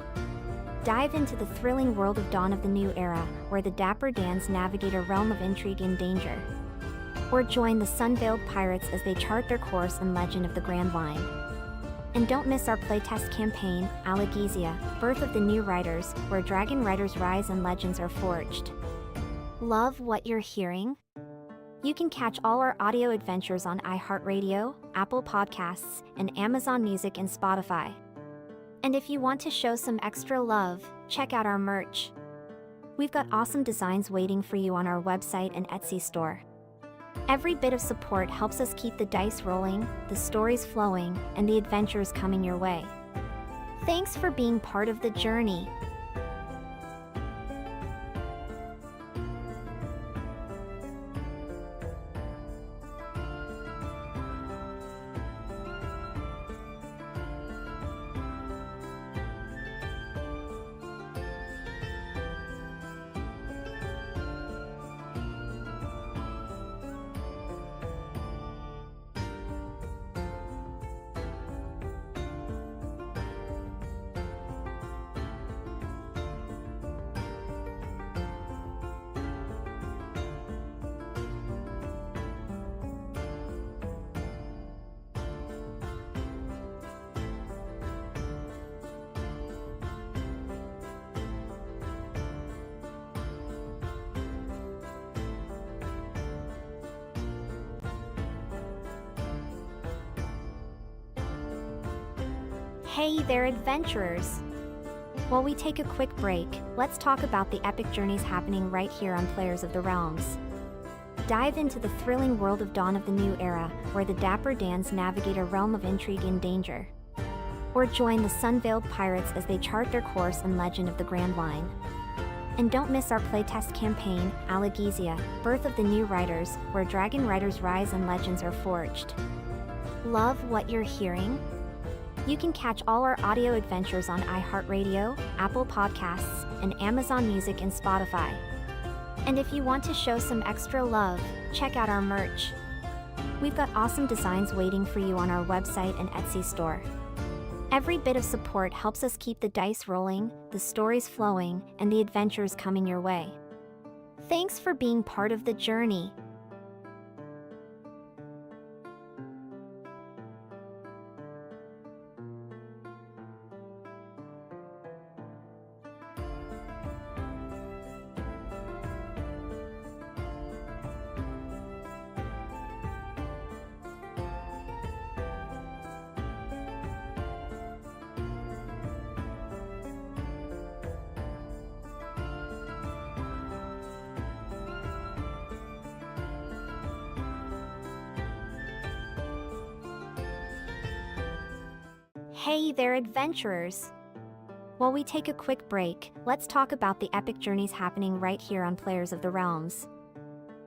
Dive into the thrilling world of Dawn of the New Era, where the Dapper Dans navigate a realm of intrigue and danger. Or join the Sun-Veiled Pirates as they chart their course in Legend of the Grand Line. And don't miss our playtest campaign, Allegezia, Birth of the New Riders, where dragon riders rise and legends are forged. Love what you're hearing? You can catch all our audio adventures on iHeartRadio, Apple Podcasts, and Amazon Music and Spotify. And if you want to show some extra love, check out our merch. We've got awesome designs waiting for you on our website and Etsy store. Every bit of support helps us keep the dice rolling, the stories flowing, and the adventures coming your way. Thanks for being part of the journey. Hey there, adventurers! While we take a quick break, let's talk about the epic journeys happening right here on Players of the Realms. Dive into the thrilling world of Dawn of the New Era, where the Dapper Dans navigate a realm of intrigue and danger. Or join the Sun-Veiled Pirates as they chart their course in Legend of the Grand Line. And don't miss our playtest campaign, Allegezia, Birth of the New Riders, where dragon riders rise and legends are forged. Love what you're hearing? You can catch all our audio adventures on iHeartRadio, Apple Podcasts, and Amazon Music and Spotify. And if you want to show some extra love, check out our merch. We've got awesome designs waiting for you on our website and Etsy store. Every bit of support helps us keep the dice rolling, the stories flowing, and the adventures coming your way. Thanks for being part of the journey. Hey there, adventurers! While we take a quick break, let's talk about the epic journeys happening right here on Players of the Realms.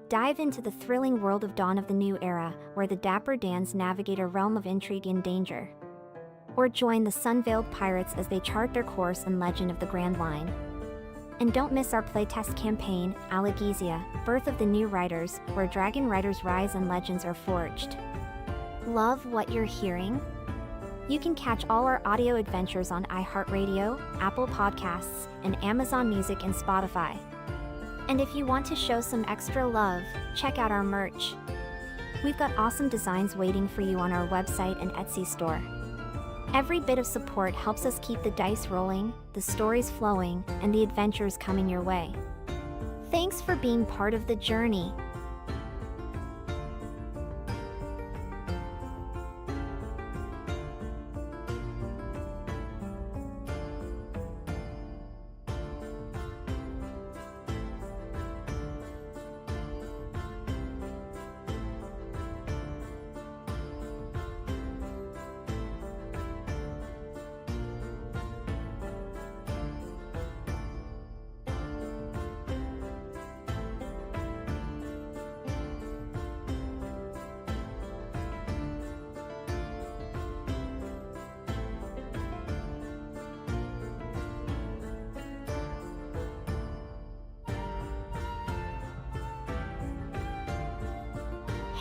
Dive into the thrilling world of Dawn of the New Era, where the Dapper Dans navigate a realm of intrigue and danger. Or join the Sun-Veiled Pirates as they chart their course in Legend of the Grand Line. And don't miss our playtest campaign, Allegezia, Birth of the New Riders, where dragon riders rise and legends are forged. Love what you're hearing? You can catch all our audio adventures on iHeartRadio, Apple Podcasts, and Amazon Music and Spotify. And if you want to show some extra love, check out our merch. We've got awesome designs waiting for you on our website and Etsy store. Every bit of support helps us keep the dice rolling, the stories flowing, and the adventures coming your way. Thanks for being part of the journey.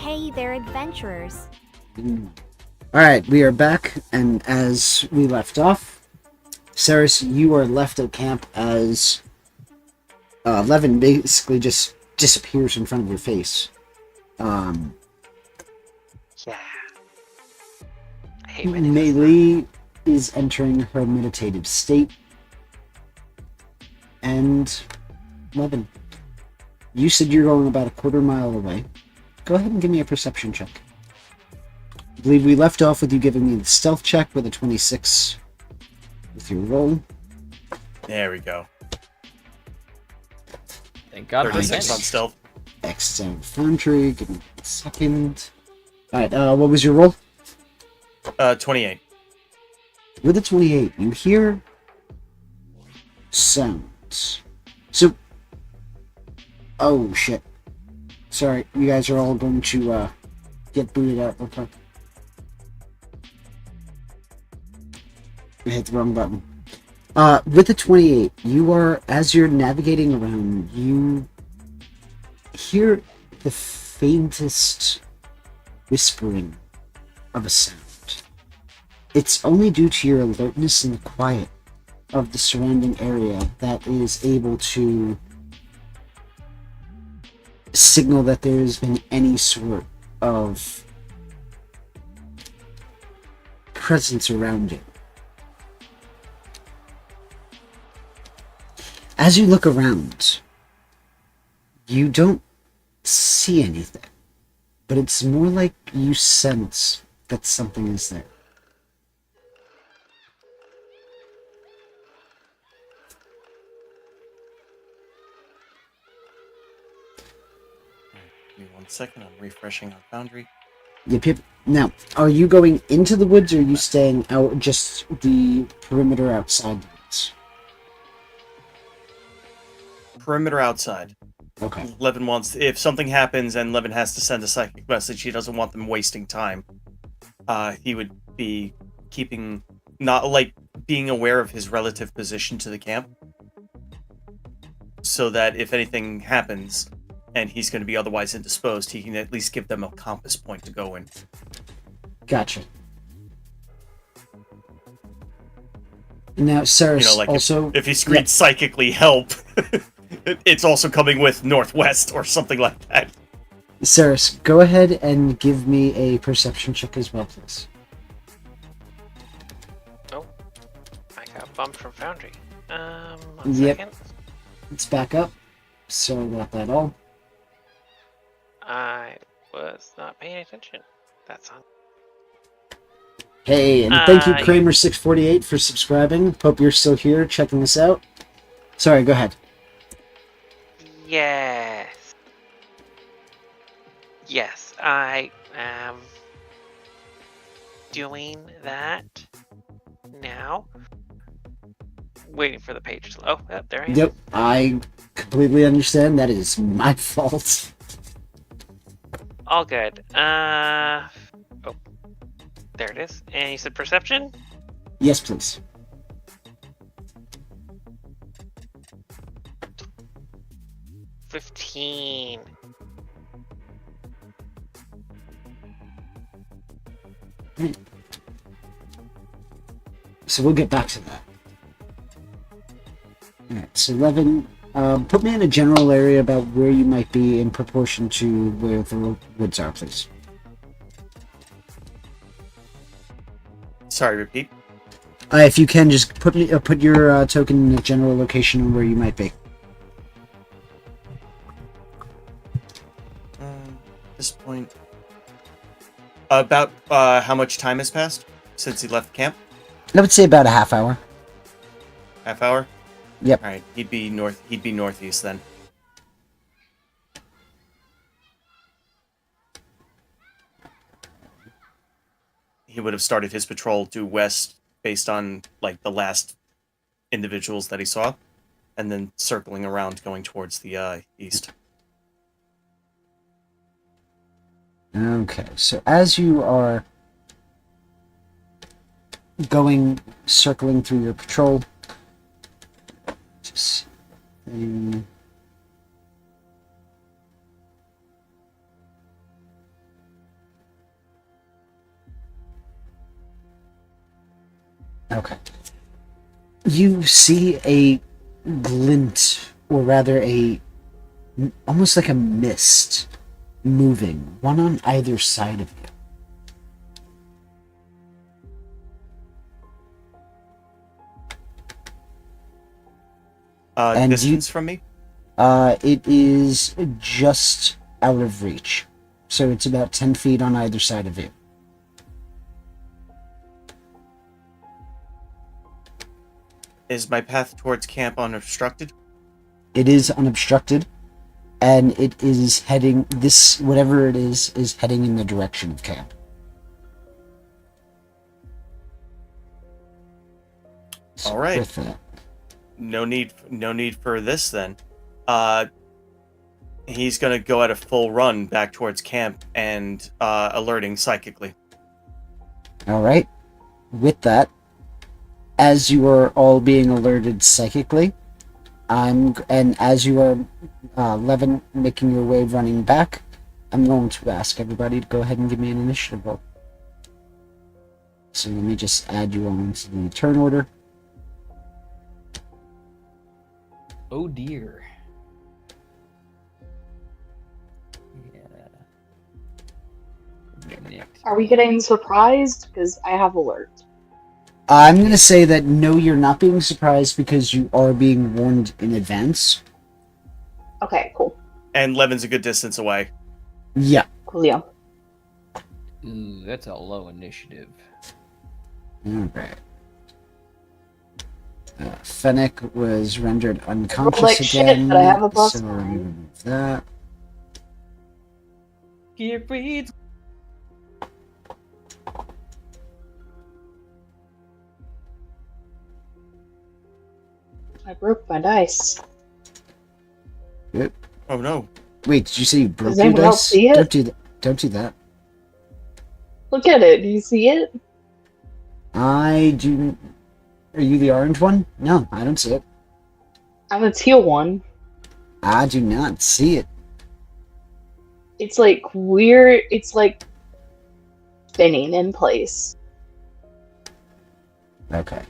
Hey there, adventurers. Alright, we are back, and as we left off, Ceres, you are left at camp as Levin basically just disappears in front of your face. Yeah. I hate when it does that. Melee is entering her meditative state. And Levin, you said you're going about a quarter mile away. Go ahead and give me a perception check. I believe we left off with you giving me the stealth check with a 26 with your roll. There we go. Thank God for 36 on that. stealth. Excellent Foundry. Give me a second. Alright, what was your roll? 28. With a 28, you hear sounds. So, oh shit. Sorry, you guys are all going to get booted out real quick. I hit the wrong button. With the 28, you are, as you're navigating around, you hear the faintest whispering of a sound. It's only due to your alertness and the quiet of the surrounding area that is able to signal that there has been any sort of presence around it. As you look around, you don't see anything, but it's more like you sense that something is there. Give me 1 second. I'm refreshing our Foundry. Yep. Now, are you going into the woods, or are you staying out just the perimeter outside the woods? Perimeter outside. Okay. Levin wants, if something happens and Levin has to send a psychic message, he doesn't want them wasting time. He would be keeping, not like being aware of his relative position to the camp, so that if anything happens and he's going to be otherwise indisposed, he can at least give them a compass point to go in. Gotcha. Now, Ceres, Like also... if he screams psychically help, it's also coming with Northwest or something like that. Ceres, go ahead and give me a perception check as well, please. Oh, I got bumped from Foundry. One Yep. second. Let's back up. Sorry about that all. I was not paying attention. That's on. Hey, and thank you, Uh, Kramer648, for subscribing. Hope you're still here checking this out. Sorry, go ahead. Yes. Yes, I am doing that now. Waiting for the page to load. Oh, there I am. Yep, I completely understand. That is my fault. All good. Oh, there it is. And you said perception? Yes, please. $15. So we'll get back to that. Alright, so Levin, put me in a general area about where you might be in proportion to where the woods are, please. Sorry, repeat. If you can, just put your token in a general location of where you might be. At this point, about how much time has passed since he left camp? I would say about a half hour. Half hour. Yep. All right, he'd be northeast then. He would have started his patrol due west based on like the last individuals that he saw, and then circling around going towards the east. Okay, so as you are circling through your patrol, just Okay. You see a glint, or rather almost like a mist, moving, one on either side of you. And Distance from me? It is just out of reach. So it's about 10 feet on either side of you. Is my path towards camp unobstructed? It is unobstructed, and it is heading, whatever it is heading in the direction of camp. So All right. with that, No need for this then. He's gonna go at a full run back towards camp and alerting psychically. all right. With that, as you are all being alerted psychically, and as you are, Levin, making your way running back, I'm going to ask everybody to go ahead and give me an initiative roll. So let me just add you on to the turn order. Oh dear. Yeah. Are we getting surprised? Because I have alert. I'm going to say that no, you're not being surprised because you are being warned in advance. Okay, cool. And Levin's a good distance away. Yeah. Coolio. Ooh, that's a low initiative. Alright. Fennec was rendered unconscious like shit, again. but I have a plus so one. remove that. Get reads. I broke my dice. Oh no. Wait, did you say you broke Does your anyone else dice? see it? Don't do that. Don't do that. Look at it. Do you see it? I do. Are you the orange one? No, I don't see it. I'm a teal one. I do not see it. It's like weird. It's like spinning in place. Okay.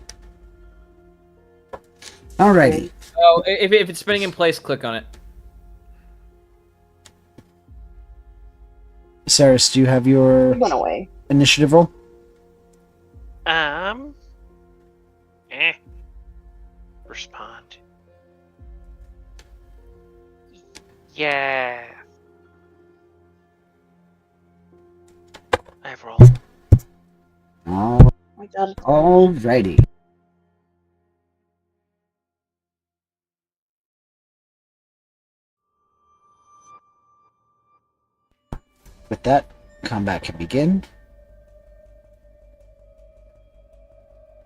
Alrighty. Oh, if it's spinning in place, click on it. Saris, do you have your It went away. initiative roll? Eh. Respond. Yeah. I've rolled. Oh, My God. alrighty. With that, combat can begin.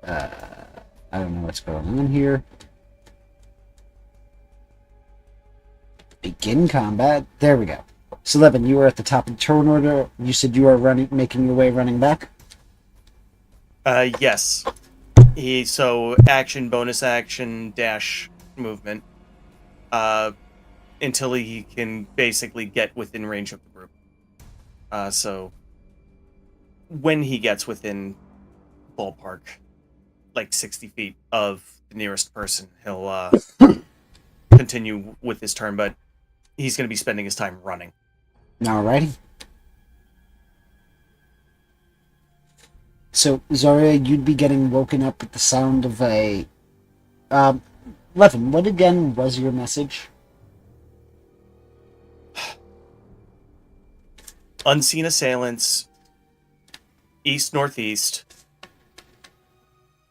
I don't know what's going on here. Begin combat. There we go. So, Levin, you are at the top of the turn order. You said you are making your way running back. Yes. So action, bonus action, dash movement. Until he can basically get within range of the group. So when he gets within ballpark, like 60 feet of the nearest person, he'll continue with his turn, but he's going to be spending his time running. Alrighty. So, Zarya, you'd be getting woken up with the sound of a... Levin, what again was your message? Unseen assailants, east-northeast,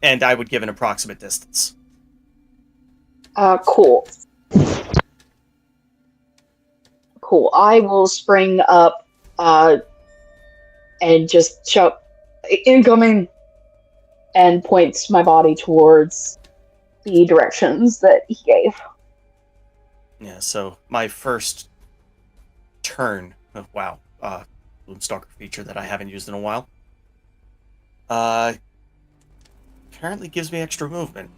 and I would give an approximate distance. Cool. Cool. I will spring up, and just shout, incoming, and points my body towards the directions that he gave. Yeah, so my first turn, oh, wow, Bloomstalker feature that I haven't used in a while, apparently gives me extra movement.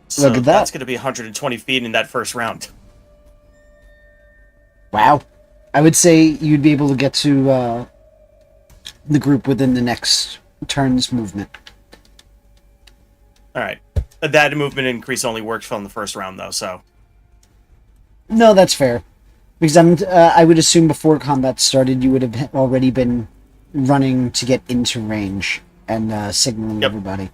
So Look at that. That's going to be 120 feet in that first round. Wow. I would say you'd be able to get to the group within the next turn's movement. All right. That movement increase only worked from the first round, though. So No, that's fair. Because I would assume before combat started, you would have already been running to get into range and signaling Yep. everybody.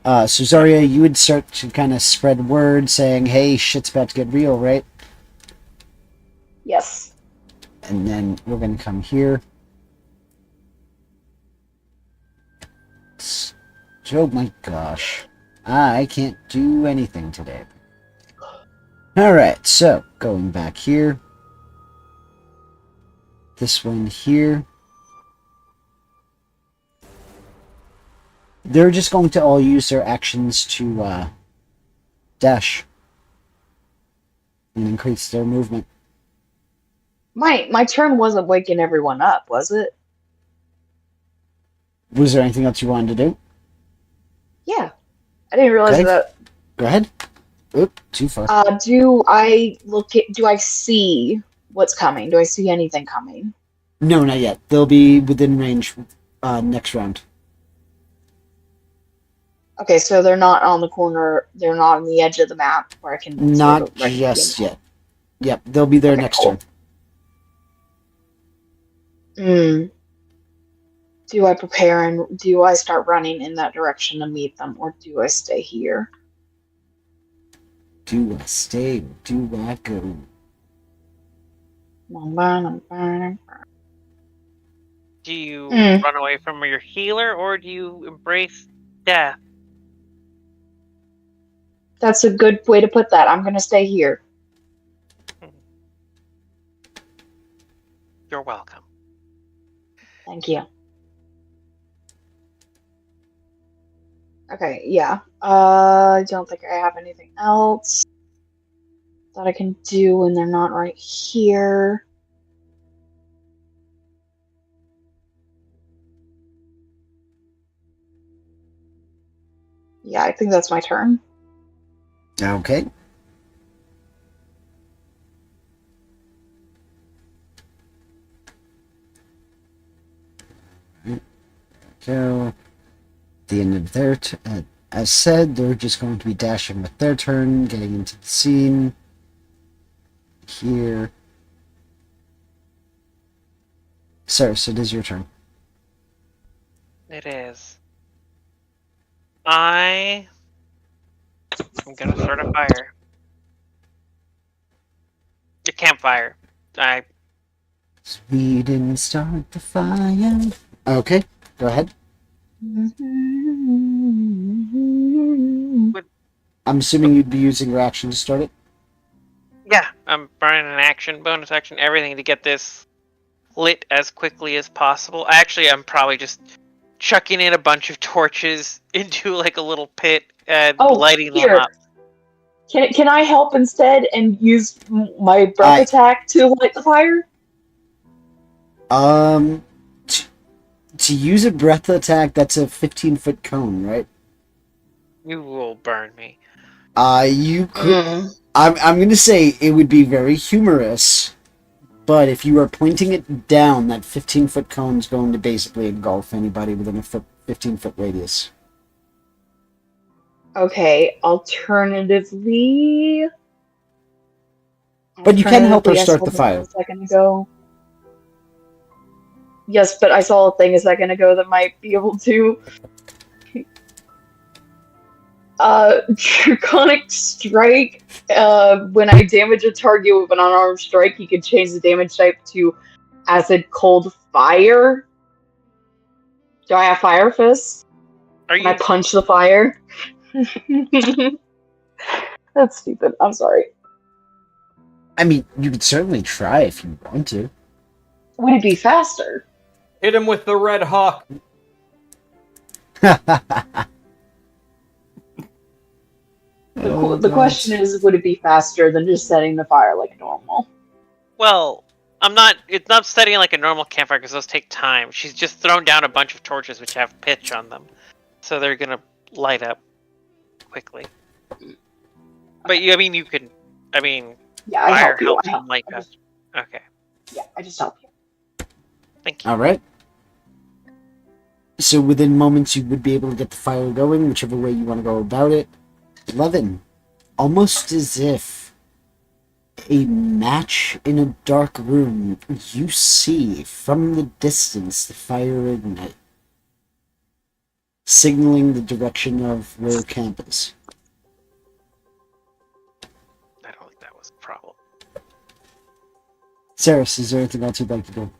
So Zarya, you would start to kind of spread word saying, hey, shit's about to get real, right? Yes. And then we're going to come here. Oh my gosh. I can't do anything today. Alright, so going back here. This one here. They're just going to all use their actions to dash and increase their movement. My turn wasn't waking everyone up, was it? Was there anything else you wanted to do? Yeah. I didn't realize Okay. that. Go ahead. Oop, too far. Do I see what's coming? Do I see anything coming? No, not yet. They'll be within range next round. Okay, so they're not on the corner, they're not on the edge of the map where I can sort Not of recognize just them. yet. Yep, they'll be there Okay, next cool. turn. Do I prepare and do I start running in that direction to meet them, or do I stay here? Do I stay or do I go? Do you Mm. run away from your healer, or do you embrace death? That's a good way to put that. I'm gonna stay here. You're welcome. Thank you. Okay, yeah. I don't think I have anything else that I can do when they're not right here. Yeah, I think that's my turn. Okay. So, at the end of their as said, they're just going to be dashing with their turn, getting into the scene. Here. So it is your turn. It is. I'm gonna start a fire. A campfire. We didn't start the fire. Okay, go ahead. I'm assuming you'd be using your action to start it. Yeah, I'm burning an action, bonus action, everything to get this lit as quickly as possible. Actually, I'm probably just chucking in a bunch of torches into like a little pit and lighting them here. up. Can I help instead and use my breath attack to light the fire? To use a breath attack, that's a 15-foot cone, right? You will burn me. You could. I'm gonna say it would be very humorous, but if you are pointing it down, that 15-foot cone is going to basically engulf anybody within a 15-foot radius. Okay, alternatively... But you can help her I start saw the this fire. A second ago. Yes, but I saw a thing a second ago that might be able to... Draconic Strike. When I damage a target with an unarmed strike, you can change the damage type to Acid Cold Fire. Do I have Fire Fist? Can I punch the fire? That's stupid. I'm sorry. I mean, you could certainly try if you want to. Would it be faster? Hit him with the Red Hawk. The question is, would it be faster than just setting the fire like normal? Well, it's not setting like a normal campfire because those take time. She's just thrown down a bunch of torches which have pitch on them. So they're gonna light up quickly. But you can, yeah, I fire help you. helps I them help. light up. Okay. Yeah, I just help you. Thank you. All right. So within moments, you would be able to get the fire going, whichever way you want to go about it. Levin, almost as if a match in a dark room, you see from the distance the fire ignite, signaling the direction of where camp is. I don't think that was a problem. Saris, is there anything else you'd like to do?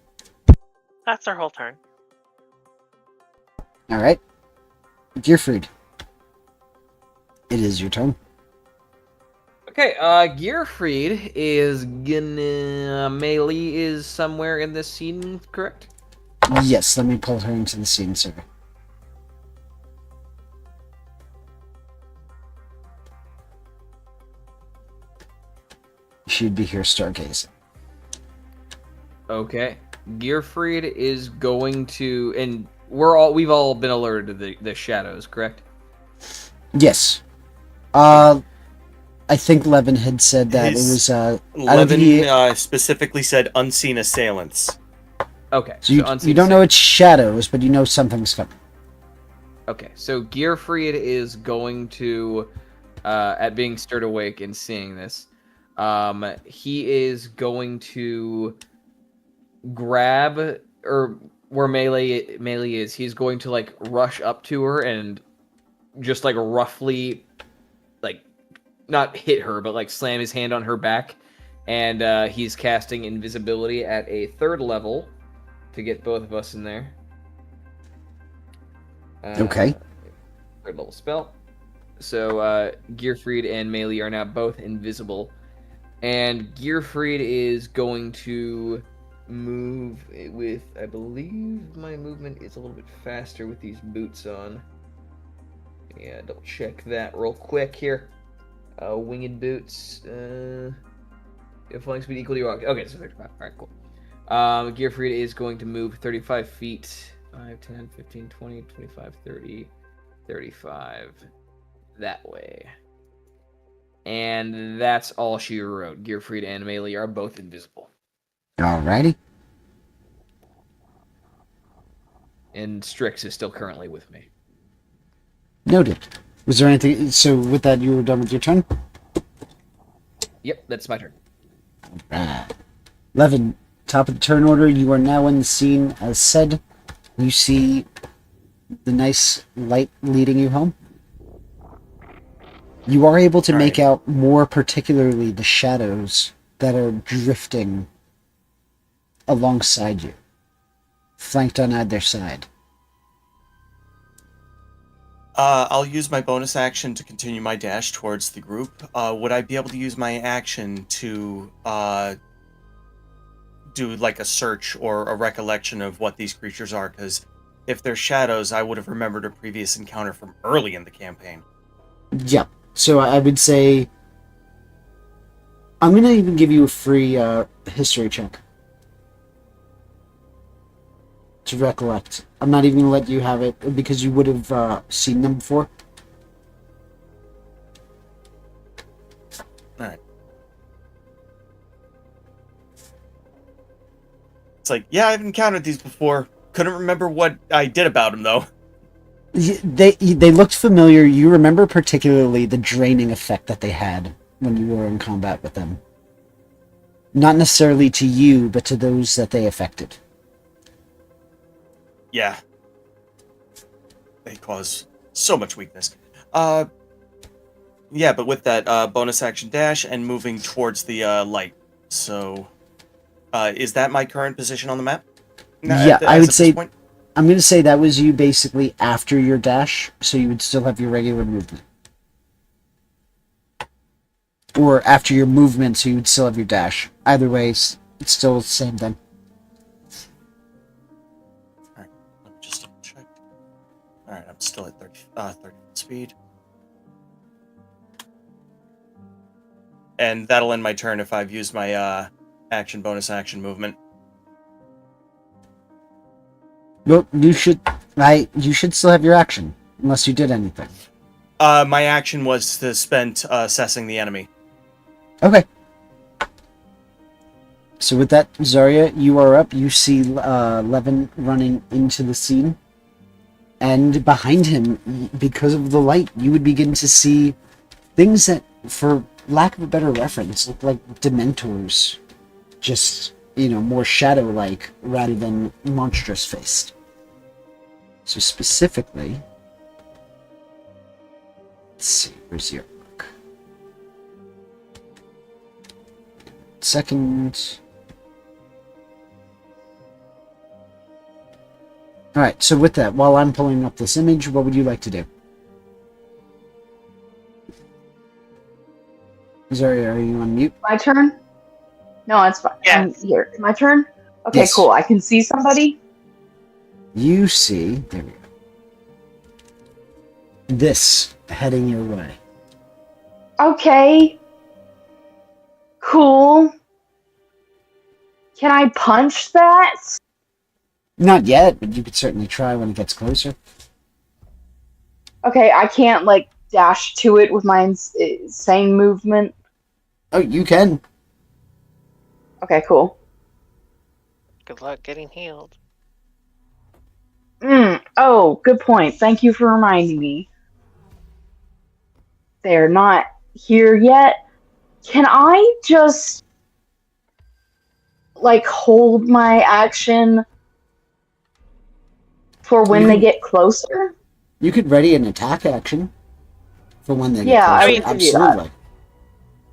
That's our whole turn. Alright. Gearfried. It is your turn. Okay, Gearfried is gonna... Melee is somewhere in this scene, correct? Yes, let me pull her into the scene, sir. She'd be here stargazing. Okay. Gearfried is going to... And we've all been alerted to the shadows, correct? Yes. I think Levin had said that it was, I don't think he... Levin specifically said unseen assailants. Okay. So you don't know it's shadows, but you know something's coming. Okay, so Gearfried is going to, at being stirred awake and seeing this, he is going to grab, or where Melee is, he's going to, like, rush up to her and just, like, roughly, like, not hit her, but, like, slam his hand on her back. And he's casting invisibility at a 3rd level to get both of us in there. Okay. 3rd level spell. So Gearfried and Melee are now both invisible. And Gearfried is going to move with, I believe my movement is a little bit faster with these boots on. Yeah, double check that real quick here. Winged boots. If flying speed equal to your... Okay, so 35. Alright, cool. Gearfried is going to move 35 feet. 5, 10, 15, 20, 25, 30, 35. That way. And that's all she wrote. Gearfried and Melee are both invisible. Alrighty. And Strix is still currently with me. Noted. Was there anything... So with that, you were done with your turn? Yep, that's my turn. Alright. Levin, top of the turn order, you are now in the scene. As said, you see the nice light leading you home. You are able to make out more particularly the shadows that are drifting alongside you, flanked on either side. I'll use my bonus action to continue my dash towards the group. Would I be able to use my action to do like a search or a recollection of what these creatures are? Because if they're shadows, I would have remembered a previous encounter from early in the campaign. Yep. So I would say... I'm going to even give you a free history check. To recollect. I'm not even going to let you have it, because you would have seen them before. Alright. It's like, yeah, I've encountered these before. Couldn't remember what I did about them, though. They looked familiar. You remember particularly the draining effect that they had when you were in combat with them. Not necessarily to you, but to those that they affected. Yeah. They cause so much weakness. Yeah, but with that bonus action dash and moving towards the light. So, is that my current position on the map? Yeah, I would say... I'm going to say that was you basically after your dash, so you would still have your regular movement. Or after your movement, so you would still have your dash. Either way, it's still the same thing. Alright, let me just double check. Alright, I'm still at 30 speed. And that'll end my turn if I've used my bonus action movement. Well, you should still have your action, unless you did anything. My action was to spend assessing the enemy. Okay. So with that, Zarya, you are up. You see Levin running into the scene. and behind him, because of the light, you would begin to see things that, for lack of a better reference, look like Dementors. Just, more shadow-like rather than monstrous-faced. So specifically, let's see, where's your book? Second. Alright, so with that, while I'm pulling up this image, what would you like to do? Zarya, are you on mute? My turn? No, it's fine. Yeah. I'm here. My turn? Okay, Yes. cool. I can see somebody. You see, there we go, this heading your way. Okay. Cool. Can I punch that? Not yet, but you could certainly try when it gets closer. Okay, I can't, dash to it with my insane movement. Oh, you can. Okay, cool. Good luck getting healed. Oh, good point. Thank you for reminding me. They're not here yet. Can I just, hold my action for when they get closer? You could ready an attack action for when they Yeah, get I closer. mean, I can do that. Absolutely.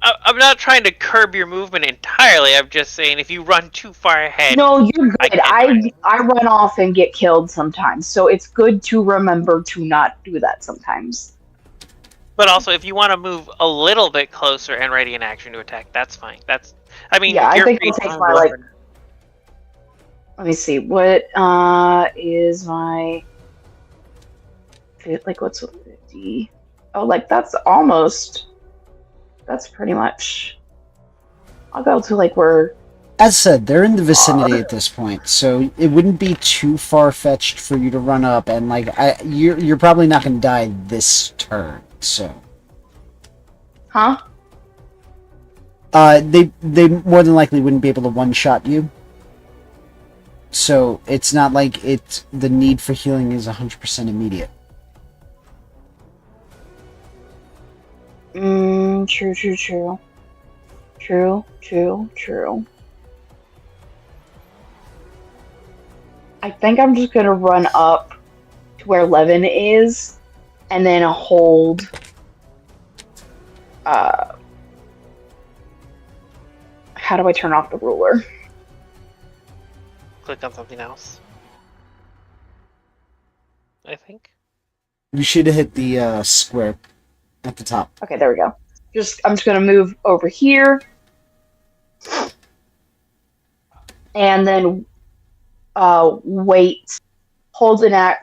I'm not trying to curb your movement entirely. I'm just saying if you run too far ahead. No, you're I good. can't do I run off and get killed sometimes, so it's good to remember to not do that sometimes. But also, if you want to move a little bit closer and ready an action to attack, that's fine. Yeah, I you're think free I'll to take move my, wherever. Let me see. What is my what's 50? Oh, that's pretty much. I'll go to where. As said, they're in the vicinity at this point, so it wouldn't be too far-fetched for you to run up, and you're probably not going to die this turn, so. Huh? They more than likely wouldn't be able to one-shot you. So it's not like the need for healing is 100% immediate. True. I think I'm just gonna run up to where Levin is, and then hold. How do I turn off the ruler? Click on something else. I think. You should have hit the square at the top. Okay, there we go. I'm just gonna move over here, and then wait, hold my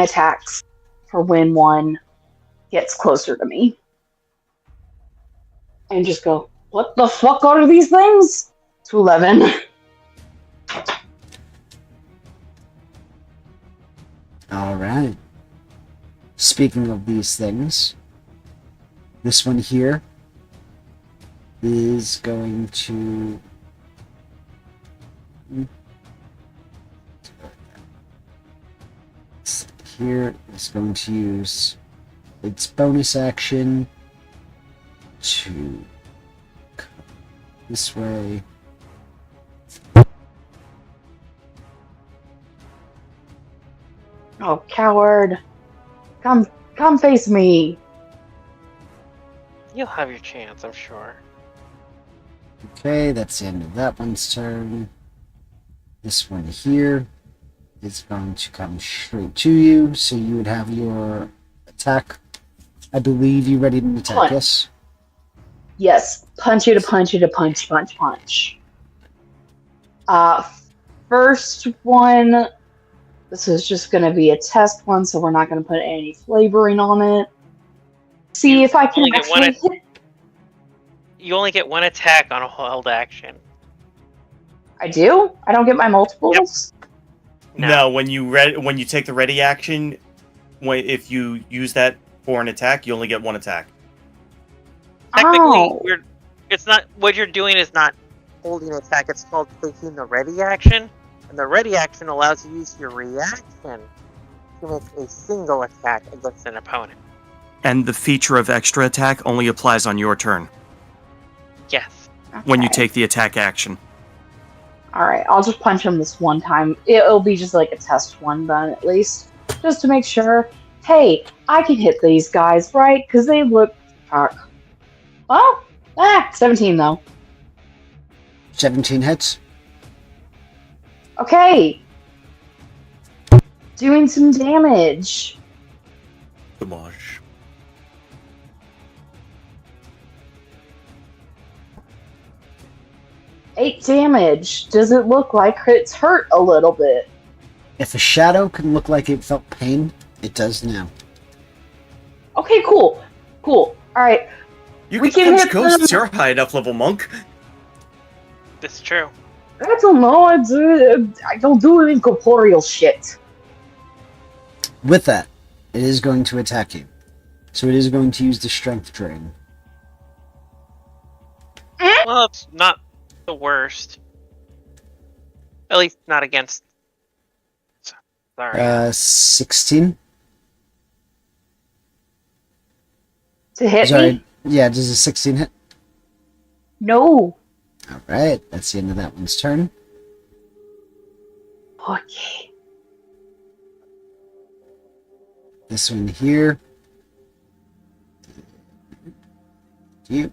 attacks for when one gets closer to me, and just go, what the fuck are these things? To 11. Alright. Speaking of these things, this one here is going to... Here is going to use its bonus action to come this way. Oh, coward! Come face me. You'll have your chance, I'm sure. Okay, that's the end of that one's turn. This one here is going to come straight to you, so you would have your attack. I believe you ready to attack, Punch. yes? Yes, punch. First one, this is just going to be a test one, so we're not going to put any flavoring on it. See if I can only get one actually hit. You only get one attack on a held action. I do? I don't get my multiples? No, when you take the ready action, if you use that for an attack, you only get one attack. Technically, Oh. it's not what you're doing is not holding an attack. It's called taking the ready action. And the ready action allows you to use your reaction to make a single attack against an opponent. And the feature of extra attack only applies on your turn Yes. when you Okay. take the attack action. Alright, I'll just punch him this one time. It'll be just like a test one then, at least. Just to make sure. Hey, I can hit these guys, right? Because they look... Fuck. Well, 17 though. 17 hits. Okay. Doing some damage. Damage. Eight damage. Does it look like it's hurt a little bit? If a shadow can look like it felt pain, it does now. Okay, cool. Cool. Alright. You We can can punch hit ghosts. them. You're a high enough level monk. That's true. I don't know. I don't do incorporeal shit. With that, it is going to attack you. So it is going to use the strength drain. Well, it's not the worst. At least not against. Sorry. 16. To hit Sorry. me? Yeah, does a 16 hit? No. Alright, that's the end of that one's turn. Okay. This one here. You.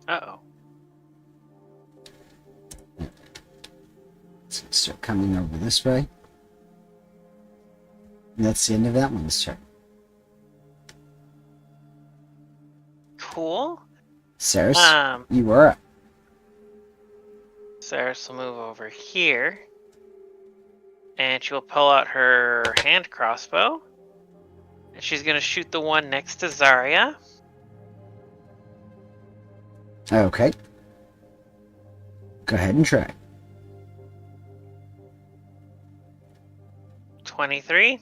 Uh-oh. Let's start coming over this way. And that's the end of that one's turn. Cool. Saris, Um, you are up. Saris will move over here. And she will pull out her hand crossbow. And she's going to shoot the one next to Zarya. Okay. Go ahead and try. 23.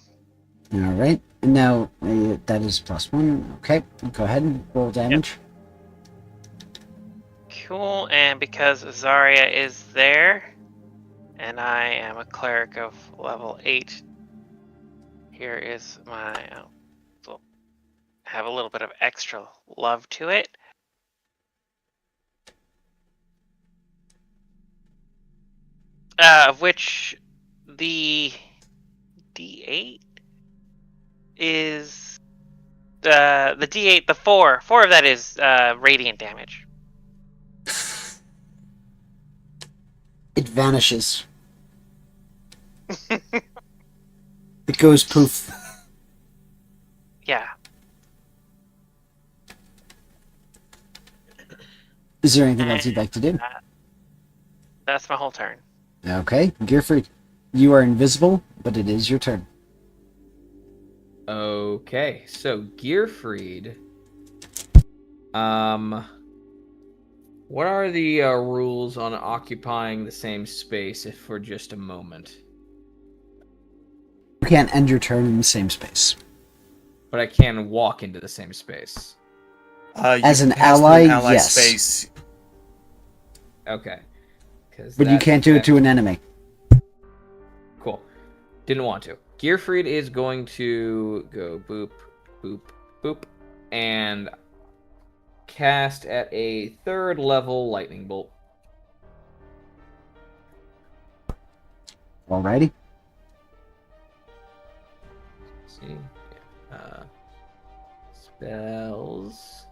Alright. Now, that is +1. Okay. Go ahead and roll damage. Cool. And because Zarya is there, and I am a cleric of level 8, here is my... will have a little bit of extra love to it. Of which the D8 is the D8, the 4 of that is radiant damage. It vanishes. It goes poof. Yeah. Is there anything else you'd like to do? That's my whole turn. Okay. Gearfried, you are invisible, but it is your turn. Okay, so Gearfried. What are the rules on occupying the same space if for just a moment? You can't end your turn in the same space. But I can walk into the same space. You As can an pass through ally, yes. space. Okay. But you can't do it to an enemy. Cool. Didn't want to. Gearfried is going to go boop, boop, boop, and cast at a 3rd level lightning bolt. Alrighty. Let's see. Spells.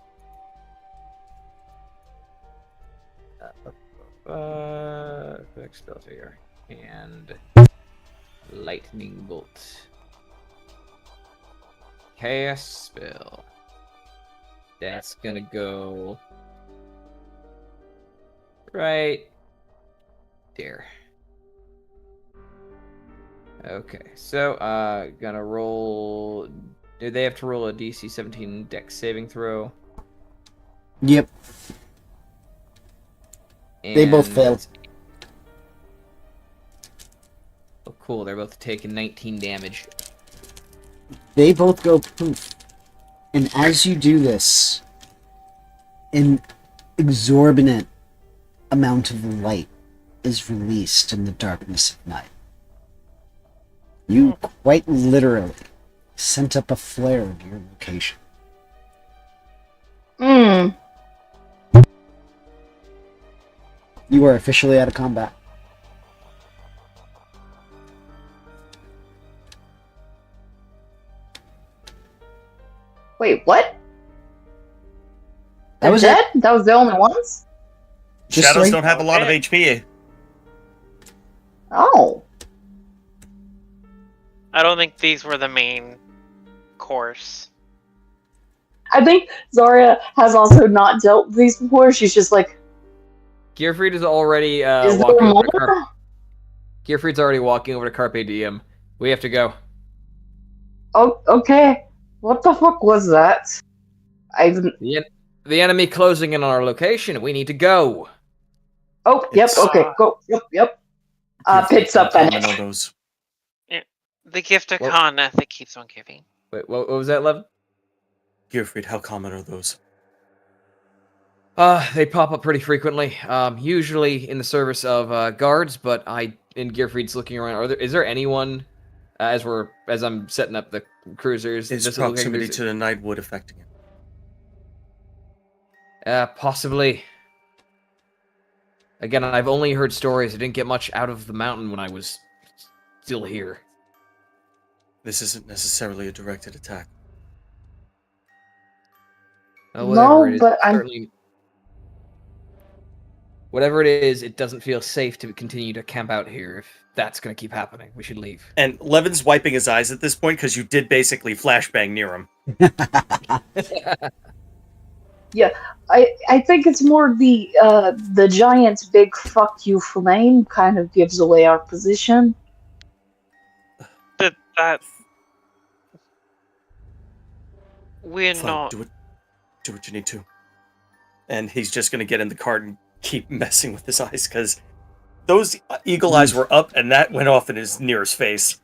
Quick spells here. And lightning bolt. Cast spell. That's gonna go right there. Okay, so gonna roll. Do they have to roll a DC 17 Dex saving throw? Yep. They both And failed. Oh, cool. They're both taking 19 damage. They both go poof. And as you do this, in exorbitant amount of light is released in the darkness of night. You quite literally sent up a flare of your location. Hmm. You are officially out of combat. Wait, what? That They're was dead? That was the only ones? Just Shadows three? don't have a lot of Okay. HP. Oh. I don't think these were the main course. I think Zarya has also not dealt with these before. She's just like, Gearfried is already is there walking over more? to Gearfried's already walking over to Carpe Diem. We have to go. Oh, okay. What the fuck was that? I didn't. The enemy closing in on our location. We need to go. Oh, yep, It's- okay, go. Yep. Picks up How that. common are those? The gift of Well- Kana that keeps on giving. Wait, what was that, Levin? Gearfried, how common are those? They pop up pretty frequently. Usually in the service of guards, but in Gearfried's looking around. Is there anyone as I'm setting up the cruisers? Is does it look like proximity there's- to the Nightwood affecting it? Possibly. Again, I've only heard stories. I didn't get much out of the mountain when I was still here. This isn't necessarily a directed attack. No, It is, but I'm- certainly. Whatever it is, it doesn't feel safe to continue to camp out here. If that's going to keep happening, we should leave. And Levin's wiping his eyes at this point because you did basically flashbang near him. I think it's more the giant's big fuck you flame kind of gives away our position. That we're Fine, not. do what you need to. And he's just going to get in the cart and keep messing with his eyes because those eagle eyes were up and that went off in his nearest face.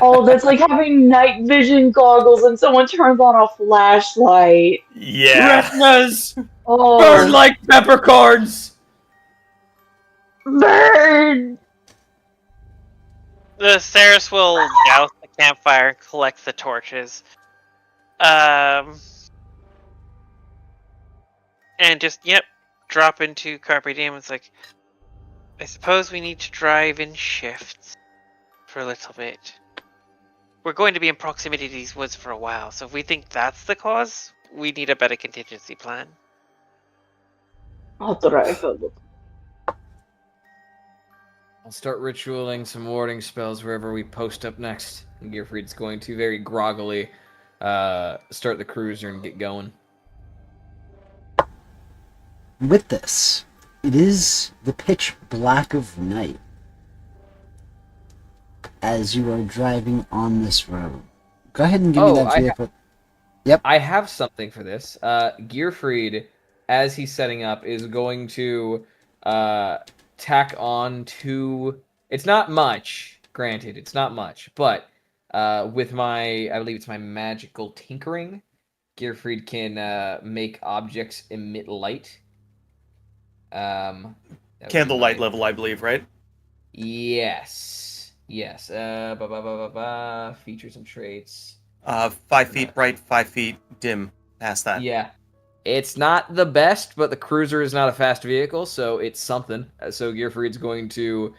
Oh, that's like having night vision goggles and someone turns on a flashlight. Yeah. Retinas Oh, burn like peppercorns. burn! The Ceres will douse the campfire and collect the torches. And just, drop into Carpe Diem. It's like, I suppose we need to drive in shifts for a little bit. We're going to be in proximity to these woods for a while, so if we think that's the cause, we need a better contingency plan. I'll drive a little. I'll start ritualing some warding spells wherever we post up next. And Gearfried's going to very groggily start the cruiser and get going. With this, it is the pitch black of night as you are driving on this road. Go ahead and give me Oh, that vehicle. I have something for this. Gearfried, as he's setting up, is going to tack on to... It's not much, granted, it's not much, but with I believe it's my magical tinkering, Gearfried can make objects emit light. That would be Candlelight my- level, I believe, right? Yes. Features and traits. 5 feet bright, 5 feet dim. Past that. Yeah. It's not the best, but the cruiser is not a fast vehicle, so it's something. So Gearfried's going to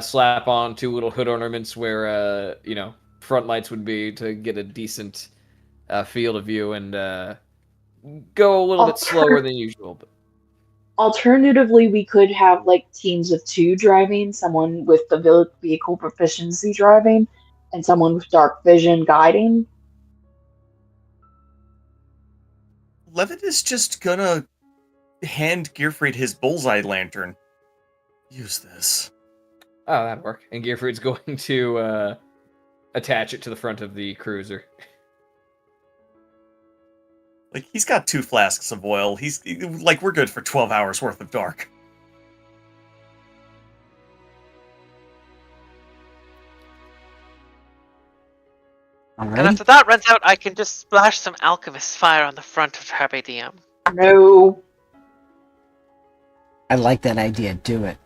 slap on 2 little hood ornaments where, front lights would be to get a decent field of view and go a little bit slower than usual. But Alternatively, we could have like teams of 2 driving, someone with the vehicle proficiency driving, and someone with dark vision guiding. Levin is just gonna hand Gearfried his bullseye lantern. Use this. oh, that'd work. And Gearfried's going to attach it to the front of the cruiser. Like, he's got 2 flasks of oil. We're good for 12 hours worth of dark. And Alright. after that runs out, I can just splash some alchemist fire on the front of Carpe Diem. No. I like that idea. Do it.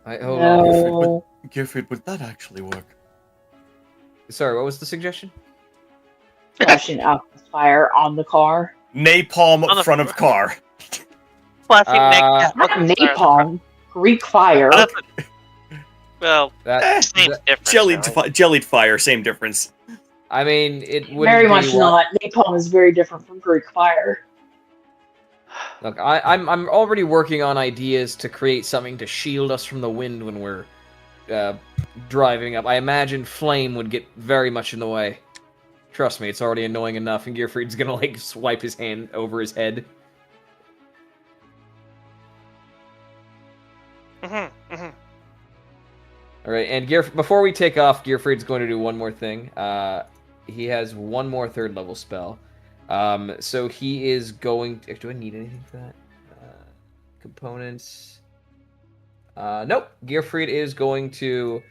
Hold on. No. Gearfried, would that actually work? Sorry, what was the suggestion? Flashing alchemist fire on the car. Napalm On the front of car. Flashing Uh, Not napalm. Greek fire. Well, That, same that- difference. Jellied, really. Jellied fire, same difference. I mean, it would Very much not. Napalm is very different from Greek fire. Look, I'm already working on ideas to create something to shield us from the wind when we're driving up. I imagine flame would get very much in the way. Trust me, it's already annoying enough, and Gearfried's gonna like swipe his hand over his head. Mm-hmm. All right, and before we take off, Gearfried's going to do one more thing. He has one more third level spell. So he is going to... Do I need anything for that? Components. Nope. Gearfried is going to...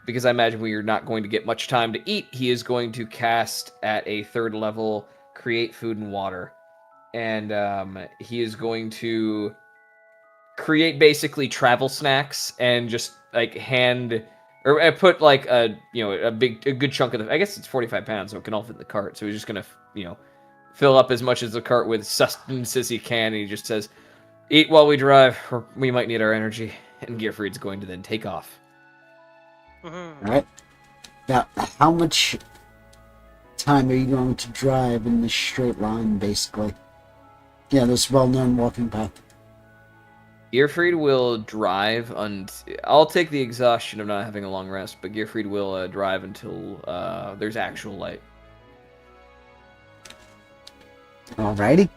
because I imagine we are not going to get much time to eat, he is going to cast at a third level, create food and water. And he is going to create basically travel snacks and just like hand... Or put like a good chunk of the... I guess it's 45 pounds, so it can all fit in the cart. So he's just going to, fill up as much as the cart with sustenance as he can. And he just says, eat while we drive, or we might need our energy. And Gearfried's going to then take off. Mm-hmm. All right. Now, how much time are you going to drive in this straight line, basically? Yeah, this well-known walking path. Gearfried will drive I'll take the exhaustion of not having a long rest, but Gearfried will drive until there's actual light. Alrighty.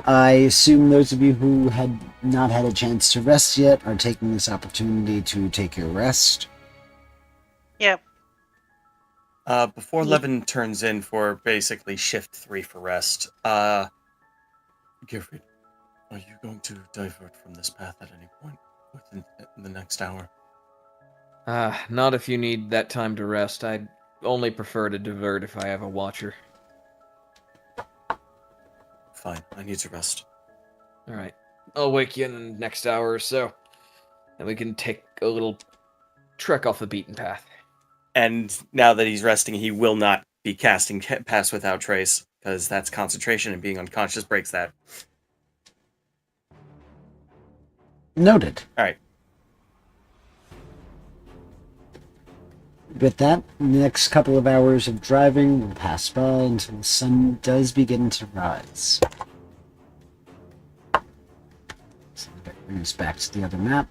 I assume those of you who had not had a chance to rest yet are taking this opportunity to take your rest. Yep. Before Levin turns in for basically shift 3 for rest, Gearfried, are you going to divert from this path at any point within the next hour? Not if you need that time to rest. I'd only prefer to divert if I have a watcher. Fine, I need to rest. Alright. I'll wake you in the next hour or so. And we can take a little trek off the beaten path. and now that he's resting, he will not be casting Pass Without Trace, because that's concentration, and being unconscious breaks that. Noted. Alright. With that, the next couple of hours of driving will pass by until the sun does begin to rise. So that brings us back to the other map.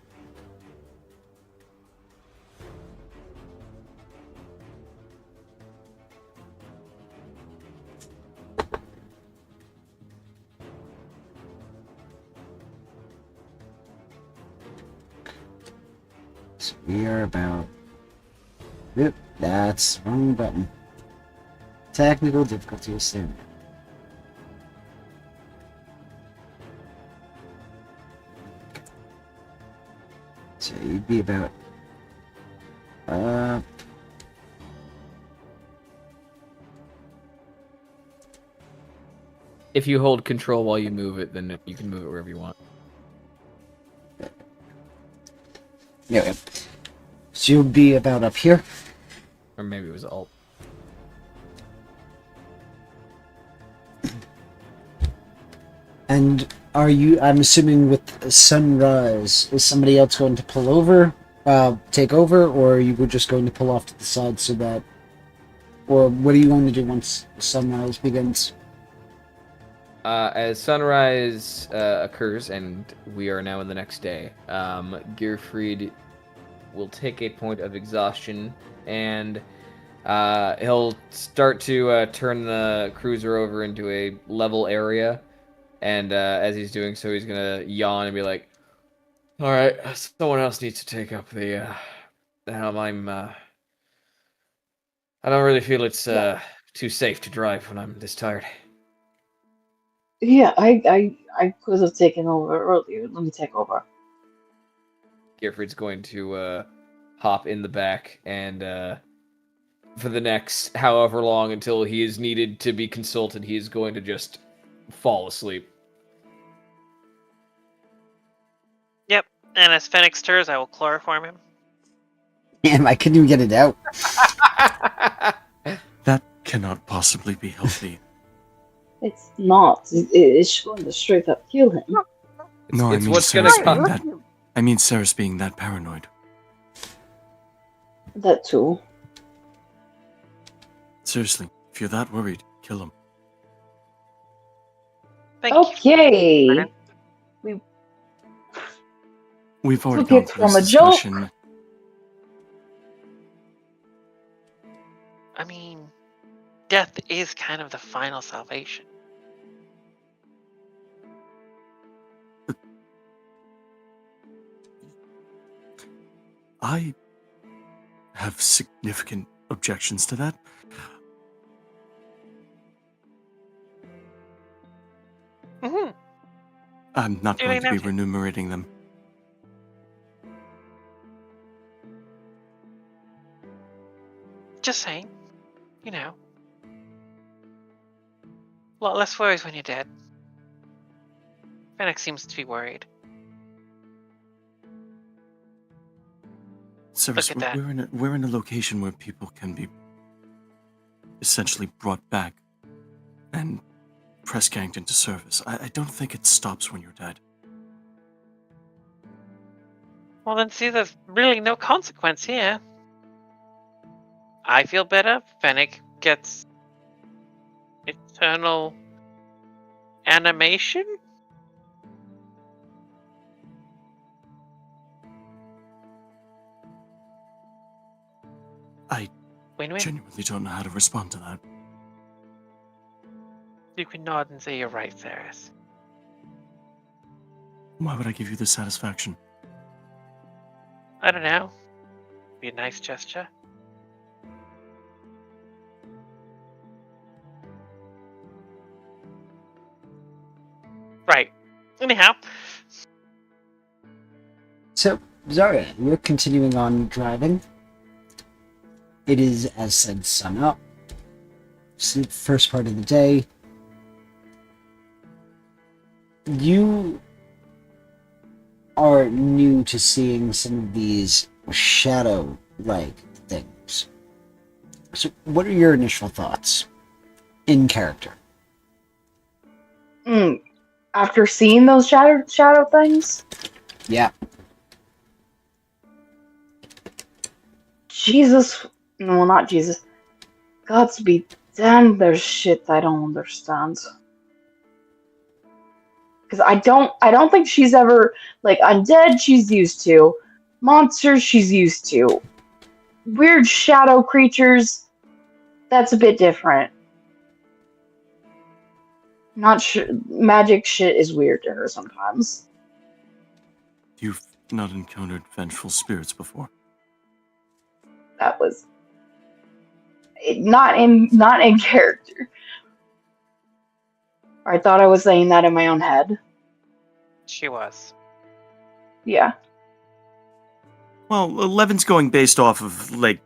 So we are about... Oop, that's the wrong button. Technical difficulty is there. So you'd be about... If you hold control while you move it, then you can move it wherever you want. Yeah. So you'll be about up here. Or maybe it was Alt. And are you, I'm assuming with sunrise, is somebody else going to pull over, take over, or you were just going to pull off to the side so that, or what are you going to do once sunrise begins? As sunrise occurs, and we are now in the next day, Gearfried will take a point of exhaustion, and he'll start to turn the cruiser over into a level area. And as he's doing so, he's gonna yawn and be like, "All right, someone else needs to take up the helm. I don't really feel it's too safe to drive when I'm this tired." Yeah, I could have taken over earlier. Let me take over. Gearfried's going to hop in the back and for the next however long until he is needed to be consulted, he is going to just fall asleep. And as Fennec stirs, I will chloroform him. Damn, I couldn't even get it out. That cannot possibly be healthy. It's not. It's going to straight up kill him. No, it's I mean what's gonna Ceres come. being that. I mean Ceres being that paranoid. That too. Seriously, if you're that worried, kill him. Thank you. Okay. We've already Took it gone through from this a joke. discussion. I mean, death is kind of the final salvation. I have significant objections to that. Mm-hmm. I'm not Do going they to be now? remunerating them. Just saying. You know. A lot less worries when you're dead. Fennec seems to be worried. Ceres, Look at that. we're in a location where people can be essentially brought back and press ganged into service. I don't think it stops when you're dead. Well, then see, there's really no consequence here. I feel better. Fennec gets eternal animation. I Win-win. genuinely don't know how to respond to that. You can nod and say you're right, Ceres. Why would I give you this satisfaction? I don't know. Be a nice gesture. Right. Anyhow, So, Zarya, you're continuing on driving. It is, as said, sun up. It's the first part of the day. You are new to seeing some of these shadow-like things. So, what are your initial thoughts in character? After seeing those shadow things, Yeah. Jesus, well, not Jesus. Gods be damned, there's shit I don't understand. Because I don't think she's ever, like, undead she's used to, monsters she's used to, weird shadow creatures, that's a bit different. Not sure, magic shit is weird to her sometimes. You've not encountered vengeful spirits before. That was not in character. I thought I was saying that in my own head. she was. Yeah. Well, Levin's going based off of, like,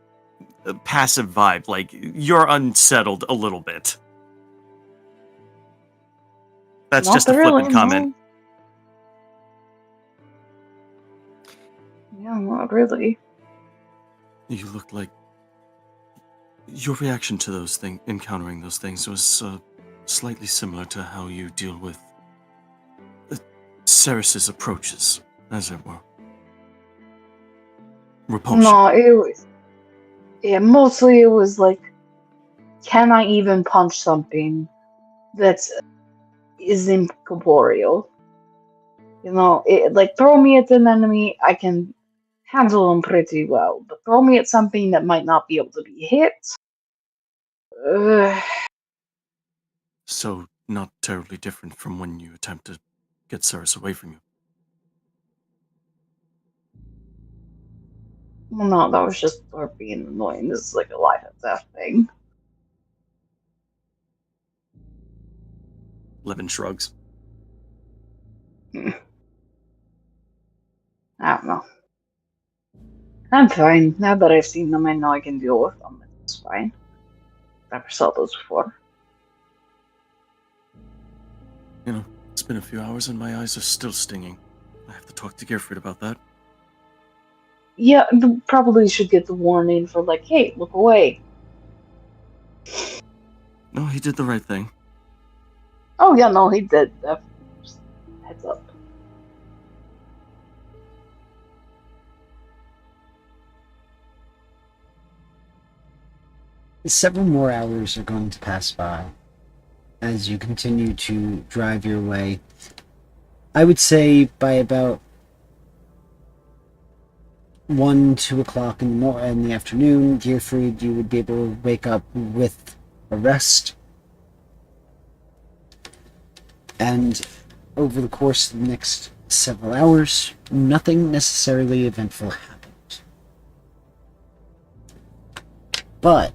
a passive vibe. Like, you're unsettled a little bit. That's Not just a really, flippant comment. No. Yeah, not really. You look like your reaction to those things, encountering those things, was slightly similar to how you deal with Ceres's approaches, as it were. Repulsion. No, it was. Yeah, mostly it was like, can I even punch something that is incorporeal? You know, like, throw me at an enemy, I can handle them pretty well, but throw me at something that might not be able to be hit. So, not terribly different from when you attempt to get Ceres away from you. Well, no, that was just her being annoying. This is like a life and death thing. Levin shrugs. I don't know. I'm fine. Now that I've seen them, I know I can deal with them. It's fine. Never saw those before. You know, it's been a few hours and my eyes are still stinging. I have to talk to Gearfried about that. Yeah, probably should get the warning for like, hey, look away. No, he did the right thing. Oh yeah, no, he did. Just heads up. Several more hours are going to pass by as you continue to drive your way. I would say by about 2 o'clock in the afternoon, Gearfried, you would be able to wake up with a rest. And over the course of the next several hours, nothing necessarily eventful happened. But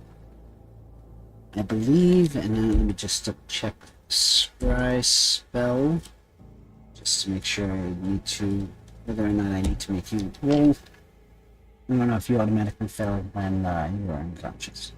I believe, and then let me just double check Scry spell, just to make sure whether or not I need to make you roll. I don't know if you automatically fail when you are unconscious.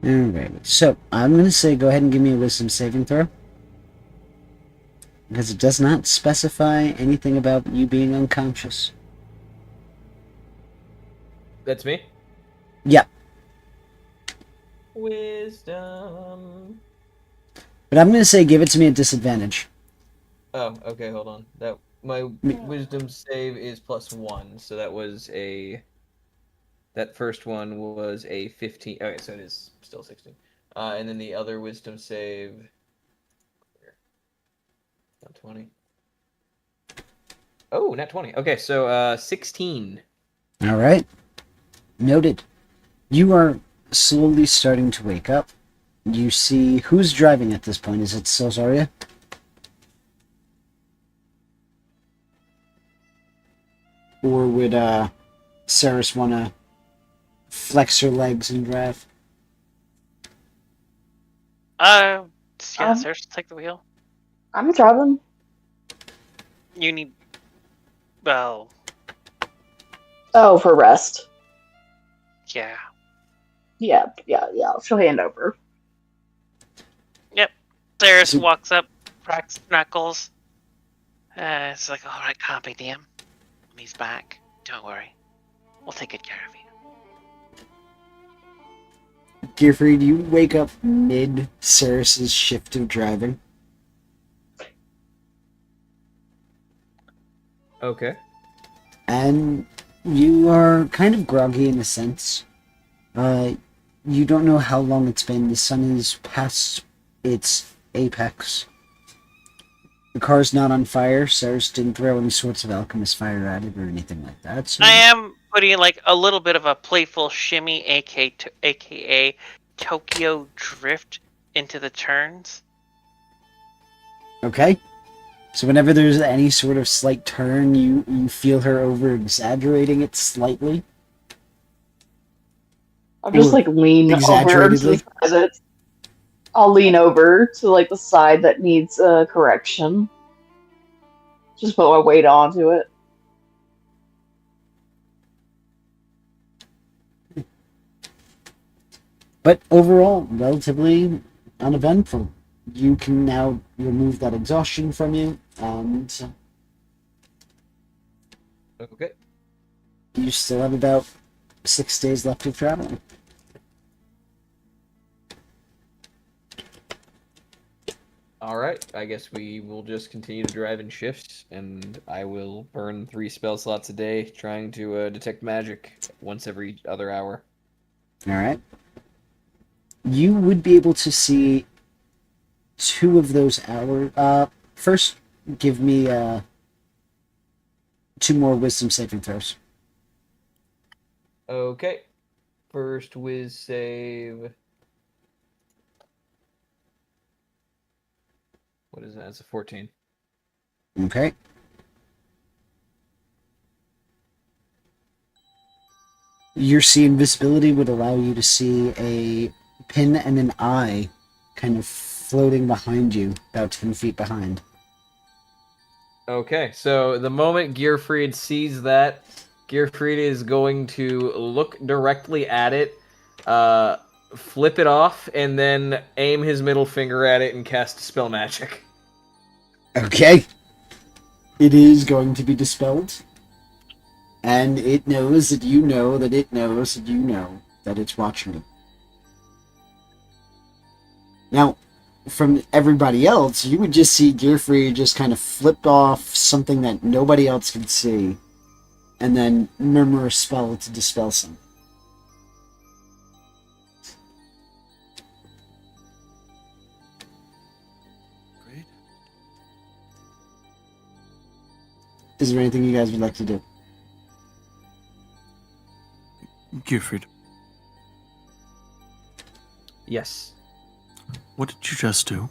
Alright, so I'm going to say go ahead and give me a wisdom saving throw. Because it does not specify anything about you being unconscious. That's me? Yeah, Wisdom. but I'm going to say give it to me at disadvantage. Oh, okay, hold on. My wisdom save is +1, so that first one was a 15. Okay, so it is still 16. And then the other wisdom save. Not 20. Oh, not 20. Okay, so 16. Alright. Noted. You are slowly starting to wake up. You see who's driving at this point. Is it still Zarya? Or would Saris want to flex her legs and drive? Yeah, Um, Sarah's take the wheel. I'm driving. You need. Well, Oh, for rest. yeah. Yeah. She'll hand over. Sarah's So- walks up, cracks knuckles. It's like, all right, copy, DM. When he's back, don't worry. We'll take good care of you. Gearfried, you wake up mid Saris's shift of driving. Okay. And you are kind of groggy in a sense. You don't know how long it's been. The sun is past its apex. The car's not on fire. Saris didn't throw any sorts of alchemist fire at it or anything like that. So I am putting like a little bit of a playful shimmy, aka Tokyo Drift, into the turns. okay. So whenever there's any sort of slight turn, you feel her over exaggerating it slightly. I'll just like lean over to Exaggeratedly. the side that I'll lean over to like the side that needs correction. Just put my weight onto it. But overall, relatively uneventful. You can now remove that exhaustion from you, and Okay. you still have about 6 days left of traveling. Alright, I guess we will just continue to drive in shifts, and I will burn 3 spell slots a day trying to detect magic once every other hour. Alright? You would be able to see 2 of those hours. First, give me 2 more wisdom saving throws. Okay. First whiz save. What is that? It's a 14. Okay? Your see invisibility would allow you to see a pin and an eye kind of floating behind you, about 10 feet behind. Okay, so the moment Gearfried sees that, Gearfried is going to look directly at it, flip it off, and then aim his middle finger at it and cast Dispel Magic. Okay. It is going to be dispelled. And it knows that you know that it knows that you know that it's watching you. Now, from everybody else, you would just see Gearfree just kind of flipped off something that nobody else could see, and then murmur a spell to dispel some. Great. Is there anything you guys would like to do? Gearfried, Yes. what did you just do?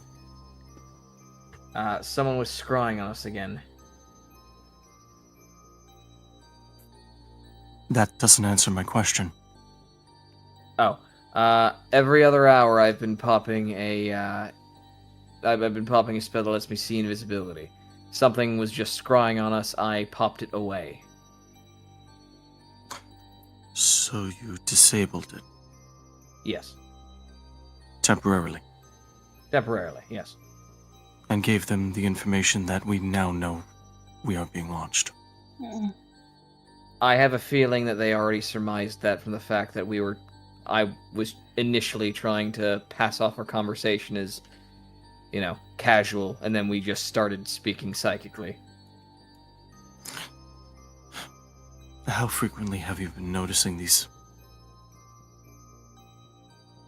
Someone was scrying on us again. That doesn't answer my question. Oh, every other hour I've been popping a, I've been popping a spell that lets me see invisibility. Something was just scrying on us, I popped it away. So you disabled it Yes. temporarily Temporarily, yes. and gave them the information that we now know we are being watched. I have a feeling that they already surmised that from the fact that I was initially trying to pass off our conversation as, casual, and then we just started speaking psychically. How frequently have you been noticing these?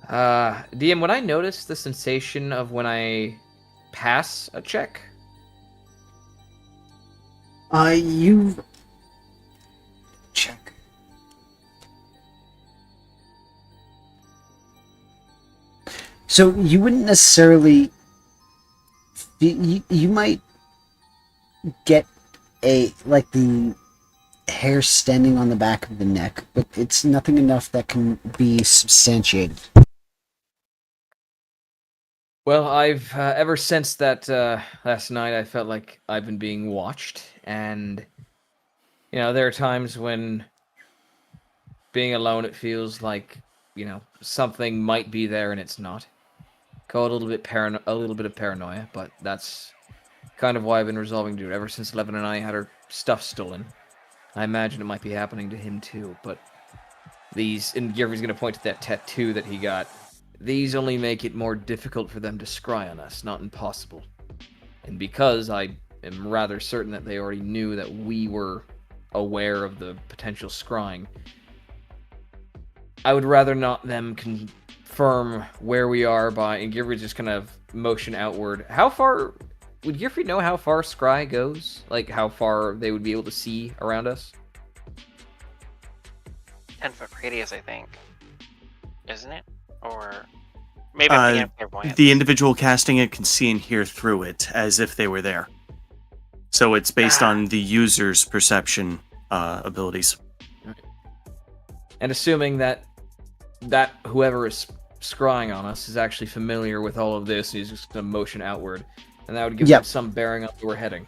DM, would I notice the sensation of when I pass a check? You... Check. So you wouldn't necessarily... You might get the hair standing on the back of the neck, but it's nothing enough that can be substantiated. Well, I've ever since that last night, I felt like I've been being watched, and there are times when being alone, it feels like something might be there and it's not. Call it a little bit of paranoia, but that's kind of why I've been resolving to do it ever since Levin and I had our stuff stolen. I imagine it might be happening to him too, but and Gearfried's gonna point to that tattoo that he got. These only make it more difficult for them to scry on us, not impossible. And because I am rather certain that they already knew that we were aware of the potential scrying, I would rather not them confirm where we are and Gearfried just kind of motion outward. How far... Would Gearfried know how far scry goes? Like, how far they would be able to see around us? 10-foot radius, I think. Isn't it? Or maybe I'm thinking of clairvoyance. The individual casting it can see and hear through it as if they were there. So it's based on the user's perception abilities. And assuming that whoever is scrying on us is actually familiar with all of this, he's just going to motion outward. And that would give them some bearing on where we're heading.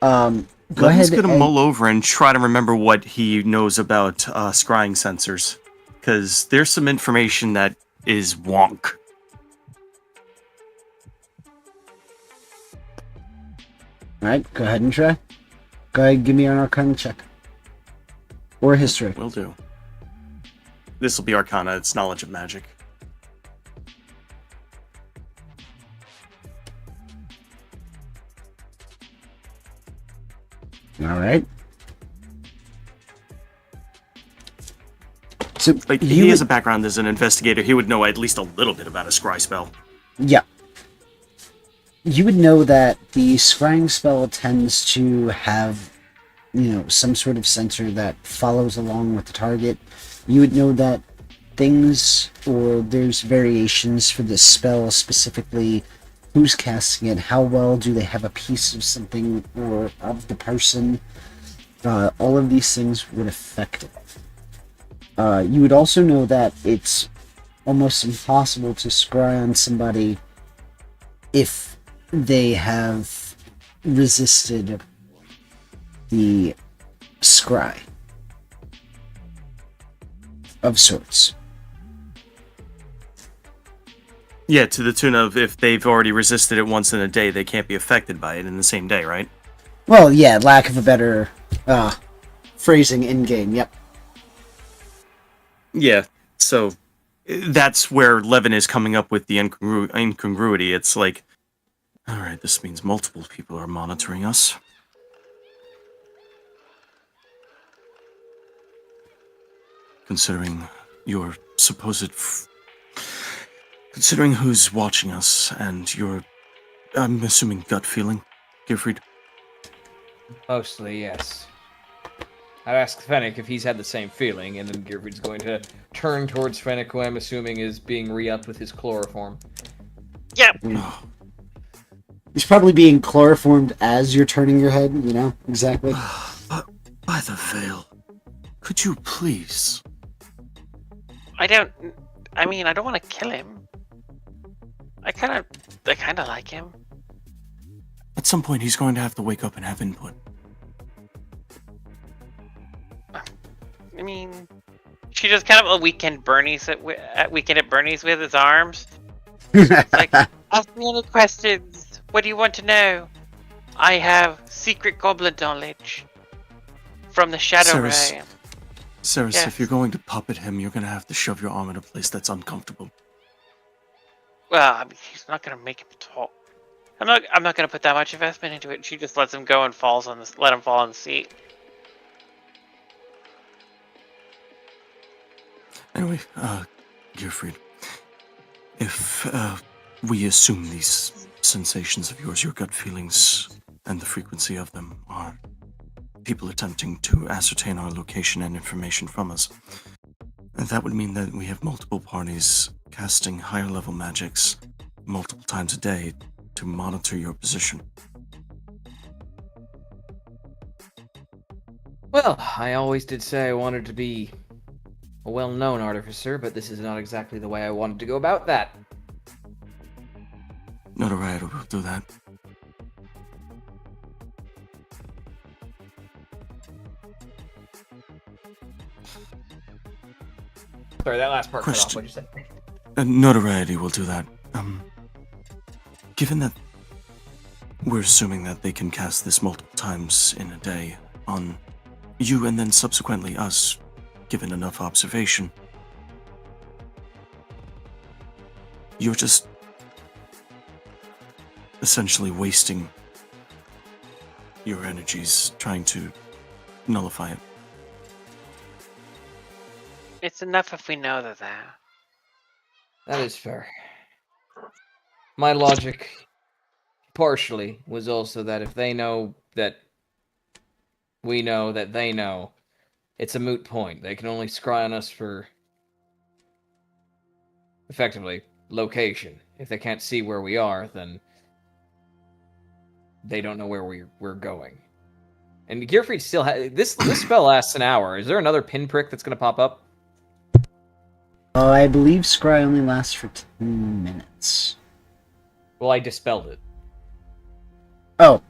Go ahead. He's going to mull over and try to remember what he knows about scrying sensors. Because there's some information that is wonk. Alright, go ahead and try. Go ahead and give me an Arcana check. Or history. Will do. This will be Arcana, it's knowledge of magic. Alright. So Like, he has a background as an investigator. He would know at least a little bit about a scry spell. Yeah. You would know that the scrying spell tends to have, some sort of sensor that follows along with the target. You would know that there's variations for this spell, specifically who's casting it, how well do they have a piece of something or of the person. All of these things would affect it. You would also know that it's almost impossible to scry on somebody if they have resisted the scry of sorts. Yeah, to the tune of if they've already resisted it once in a day, they can't be affected by it in the same day, right? Well, yeah, lack of a better phrasing in game. Yep. Yeah, so that's where Levin is coming up with the incongruity. It's like, all right, this means multiple people are monitoring us. Considering your supposed... Considering who's watching us and your, I'm assuming, gut feeling, Gearfried? Mostly, yes. I'd ask Fennec if he's had the same feeling, and then Gearfried's going to turn towards Fennec, who I'm assuming is being re-upped with his chloroform. Yep. Oh, He's probably being chloroformed as you're turning your head, you know? Exactly. but by the veil, could you please? I don't want to kill him. I kind of like him. At some point, he's going to have to wake up and have input. I mean, she does kind of a weekend at Bernie's with his arms. Like, ask me any questions. What do you want to know? I have secret goblin knowledge from the Shadow Ray. Ceres, Yes. if you're going to puppet him, you're going to have to shove your arm in a place that's uncomfortable. Well, I mean, he's not gonna make him talk. I'm not gonna put that much investment into it. She just lets him go and let him fall on the seat. Anyway, Gearfried, if we assume these sensations of yours, your gut feelings, and the frequency of them are people attempting to ascertain our location and information from us, that would mean that we have multiple parties casting higher level magics multiple times a day to monitor your position. Well, I always did say I wanted to be a well-known artificer, but this is not exactly the way I wanted to go about that. Notoriety will do that. Sorry, that last part cut off. Question. What'd you say? Notoriety will do that. Given that we're assuming that they can cast this multiple times in a day on you and then subsequently us, given enough observation, you're just essentially wasting your energies trying to nullify it. It's enough if we know that. That is fair. My logic, partially, was also that if they know that we know that they know, it's a moot point. They can only scry on us for, effectively, location. If they can't see where we are, then they don't know where we're going. And Gearfried still has... This spell lasts an hour. Is there another pinprick that's going to pop up? I believe scry only lasts for 10 minutes. Well, I dispelled it. Oh,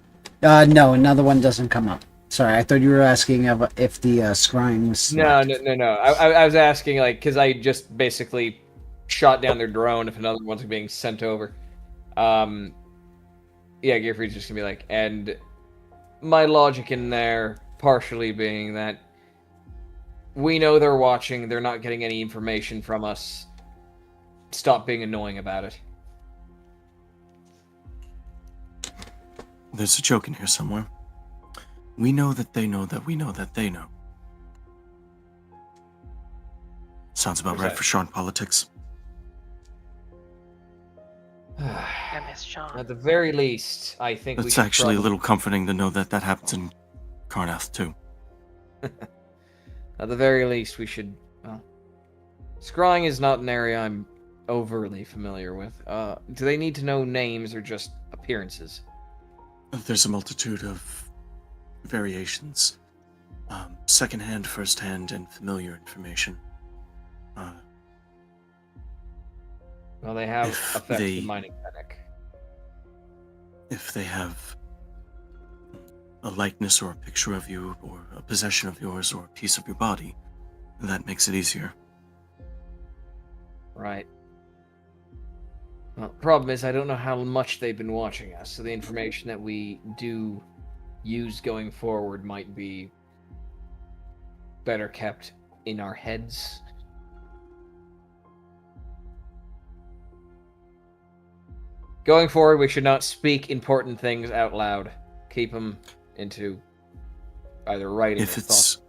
no, another one doesn't come up. Sorry, I thought you were asking if the scrying was No. select. I was asking, like, because I just basically shot down their drone if another one's being sent over. Yeah, Gearfried's just gonna be like, and my logic in there, partially being that we know they're watching, they're not getting any information from us. Stop being annoying about it. There's a joke in here somewhere. We know that they know that we know that they know. Sounds about Where's right that? for Sean politics. I miss Sean. At the very least, I think we It's should actually a probably- little comforting to know that that happens in Karnath too. At the very least, we should... Well, scrying is not an area I'm overly familiar with. Do they need to know names or just appearances? There's a multitude of variations. Secondhand, firsthand, and familiar information. Well, they have If effects they- of mining Fennec. if they have a likeness or a picture of you, or a possession of yours, or a piece of your body, that makes it easier. Right. Well, the problem is I don't know how much they've been watching us, so the information that we do use going forward might be better kept in our heads. Going forward, we should not speak important things out loud. Keep them into either writing If or it's... thoughts.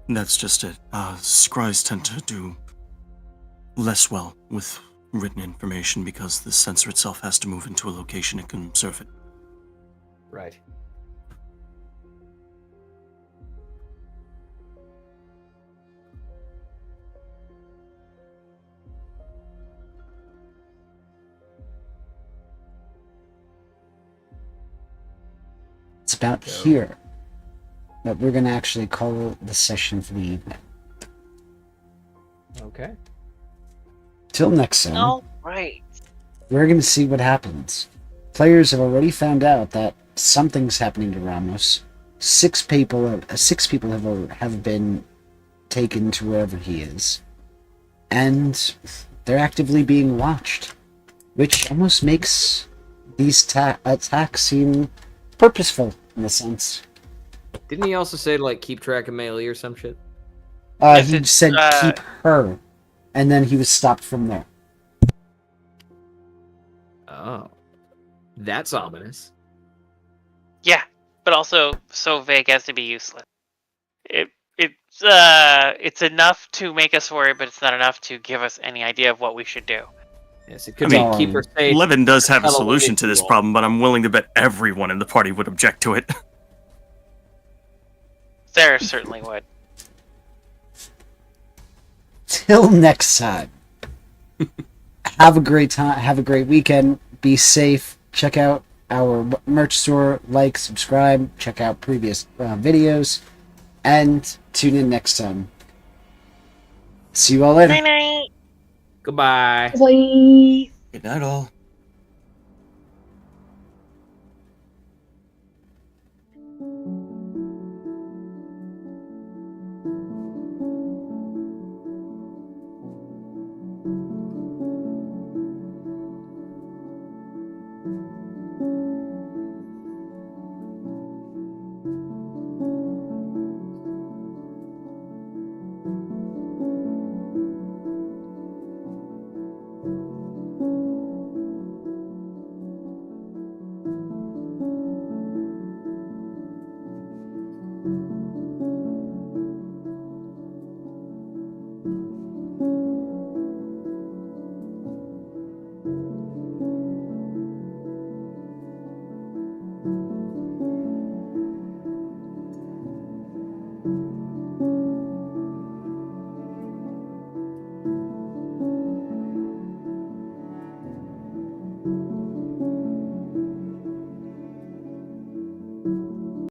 That's just it. Scries tend to do less well with written information because the sensor itself has to move into a location it can observe it. Right. It's about here that we're going to actually call the session for the evening. Okay. Till next time, All right. we're going to see what happens. Players have already found out that something's happening to Ramos. Six people have been taken to wherever he is, and they're actively being watched, which almost makes these attacks seem purposeful in a sense. Didn't he also say to, like, keep track of Melee or some shit? Yes, He it's, said keep her, and then he was stopped from there. Oh. That's ominous. Yeah, but also so vague as to be useless. It's enough to make us worry, but it's not enough to give us any idea of what we should do. Yes, it could I mean, be keep her safe. Levin does have a Halloween solution to this ritual. problem, but I'm willing to bet everyone in the party would object to it. There certainly would. Till next time. Have a great time. Have a great weekend. Be safe. Check out our merch store. Like, subscribe. Check out previous videos. And tune in next time. See you all later. Night night. Goodbye. Bye. Good night, all.